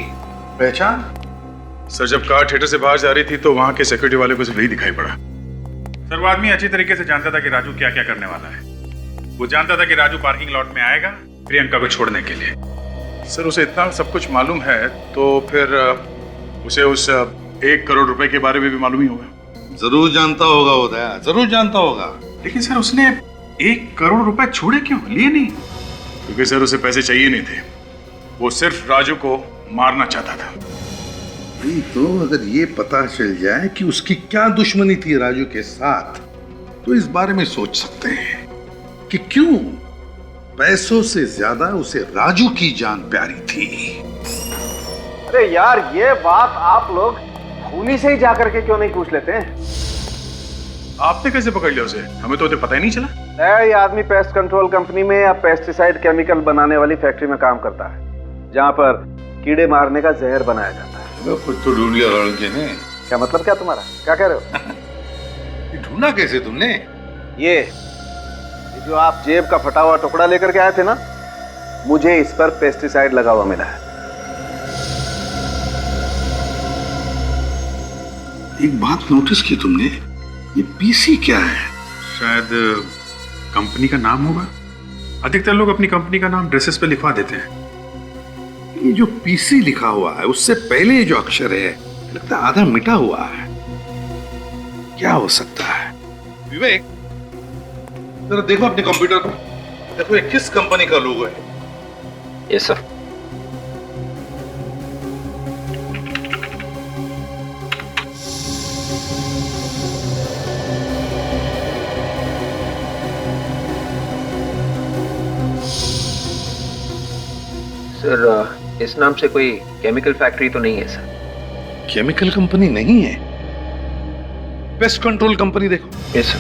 पहचान? सर, जब कार थिएटर से बाहर जा रही थी तो वहां के सिक्योरिटी वाले को सिर्फ यही दिखाई पड़ा। सर, वो आदमी अच्छी तरीके से जानता था कि राजू क्या क्या करने वाला है। वो जानता था कि राजू पार्किंग लॉट में आएगा प्रियंका को छोड़ने के लिए। सर, उसे इतना सब कुछ मालूम है तो फिर उसे उस 1 करोड़ रुपए के बारे में भी मालूम ही होगा। जरूर जानता होगा वो दया, जरूर जानता होगा। लेकिन सर, उसने 1 करोड़ रुपए छोड़े क्यों, लिए नहीं? क्योंकि सर, उसे पैसे चाहिए नहीं थे, वो सिर्फ राजू को मारना चाहता था। तो अगर ये पता चल जाए कि उसकी क्या दुश्मनी थी राजू के साथ, तो इस बारे में सोच सकते हैं कि क्यों पैसों से ज्यादा उसे राजू की जान प्यारी थी। अरे यार, ये बात आप लोग खूनी से ही जाकर के क्यों नहीं पूछ लेते हैं? आपने कैसे पकड़ लिया उसे? हमें तो पता ही नहीं चला। ये आदमी पेस्ट कंट्रोल कंपनी में या पेस्टिसाइड केमिकल बनाने वाली फैक्ट्री में काम करता है, जहां पर कीड़े मारने का जहर बनाया जाता है। खुद तो ढूंढ लिया लड़के ने। क्या मतलब क्या तुम्हारा? क्या कह रहे हो? ढूंढा कैसे तुमने? ये जो आप जेब का फटा हुआ टुकड़ा लेकर के आए थे ना, मुझे इस पर पेस्टिसाइड लगा हुआ मिला है। एक बात नोटिस की तुमने, ये पीसी क्या है? शायद कंपनी का नाम होगा। अधिकतर लोग अपनी कंपनी का नाम ड्रेसेस पे लिखवा देते हैं। ये जो पीसी लिखा हुआ है उससे पहले जो अक्षर है लगता है आधा मिटा हुआ है। क्या हो सकता है? विवेक, जरा देखो अपने कंप्यूटर पर, देखो ये किस कंपनी का लोगो है। Yes sir. सर, इस नाम से कोई केमिकल फैक्ट्री तो नहीं है सर? केमिकल कंपनी नहीं है, पेस्ट कंट्रोल कंपनी देखो। Yes sir.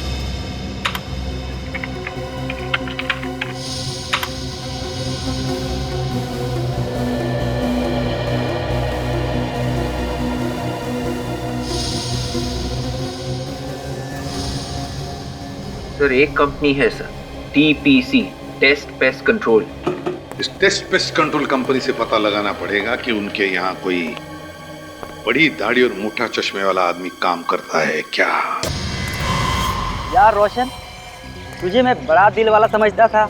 सर, एक कंपनी है sir, TPC, test pest control. इस टेस्ट पेस्ट कंट्रोल कंपनी से पता लगाना पड़ेगा कि उनके यहाँ कोई बड़ी दाढ़ी और मोटा चश्मे वाला आदमी काम करता है क्या। यार रोशन, तुझे मैं बड़ा दिल वाला समझता था,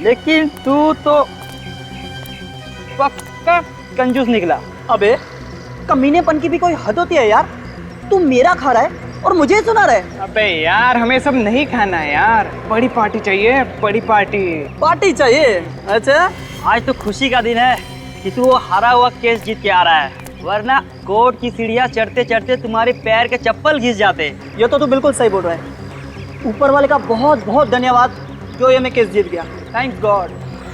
लेकिन तू तो पक्का कंजूस निकला। अबे कमीनेपन की भी कोई हद होती है यार। तू मेरा खा रहा है और मुझे सुना रहा है। अबे यार, हमें सब नहीं खाना है यार, बड़ी पार्टी चाहिए, बड़ी पार्टी। पार्टी चाहिए? अच्छा, आज तो खुशी का दिन है कि तू वो हारा हुआ केस जीत के आ रहा है, वरना कोर्ट की सीढ़ियाँ चढ़ते चढ़ते तुम्हारे पैर के चप्पल घिस जाते। ये तो तू बिल्कुल सही बोल रहा है। ऊपर वाले का बहुत बहुत धन्यवाद जो ये मैं केस जीत गया। Thanks God.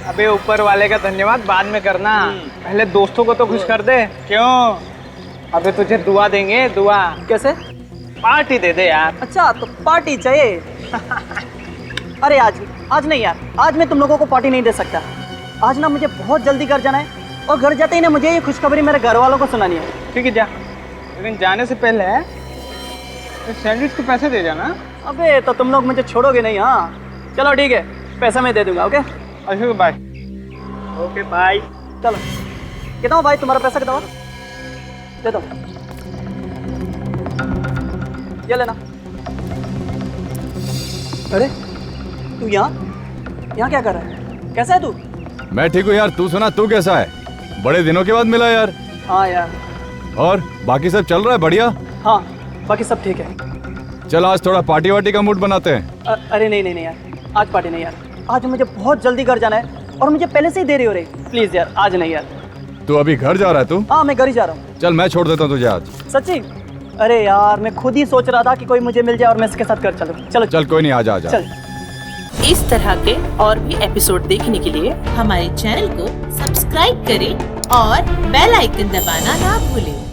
अबे ऊपर वाले का धन्यवाद बाद में करना, पहले दोस्तों को तो खुश कर दे। क्यों? अबे तुझे दुआ देंगे। दुआ कैसे? पार्टी दे दे यार। अच्छा, तो पार्टी चाहिए? अरे आज नहीं यार, आज मैं तुम लोगों को पार्टी नहीं दे सकता। आज ना मुझे बहुत जल्दी घर जाना है और घर जाते ही ना मुझे ये खुशखबरी मेरे घर वालों को सुनानी है। ठीक है, जा, लेकिन जाने से पहले सैंडविच के पैसे दे जाना। अबे तो तुम लोग मुझे छोड़ोगे नहीं? हाँ चलो ठीक है, पैसा मैं दे दूंगा। ओके अच्छा, बाय। Okay bye. चलो, कितना भाई तुम्हारा पैसा कितना? दे दो, ये लेना। अरे तू यहाँ क्या कर रहा है? कैसा है तू? मैं ठीक हूँ यार, तू सुना, तू कैसा है? बड़े दिनों के बाद मिला यार। हाँ यार। और बाकी सब चल रहा है बढ़िया? हाँ बाकी सब ठीक है। चल आज थोड़ा पार्टी वार्टी का मूड बनाते हैं। अरे नहीं यार, आज पार्टी नहीं यार, आज मुझे बहुत जल्दी घर जाना है और मुझे पहले से ही देरी हो रही। प्लीज यार आज नहीं यार। तू अभी घर जा रहा है तू? हाँ मैं घर ही जा रहा हूँ। चल मैं छोड़ देता हूँ तुझे आज। सच्ची? अरे यार मैं खुद ही सोच रहा था कि कोई मुझे मिल जाए और मैं इसके साथ घर चलूँ। चलो चल कोई नहीं, आजा आजा। चल। इस तरह के और भी एपिसोड देखने के लिए हमारे चैनल को सब्सक्राइब करें और बेल आइकन दबाना ना भूलें।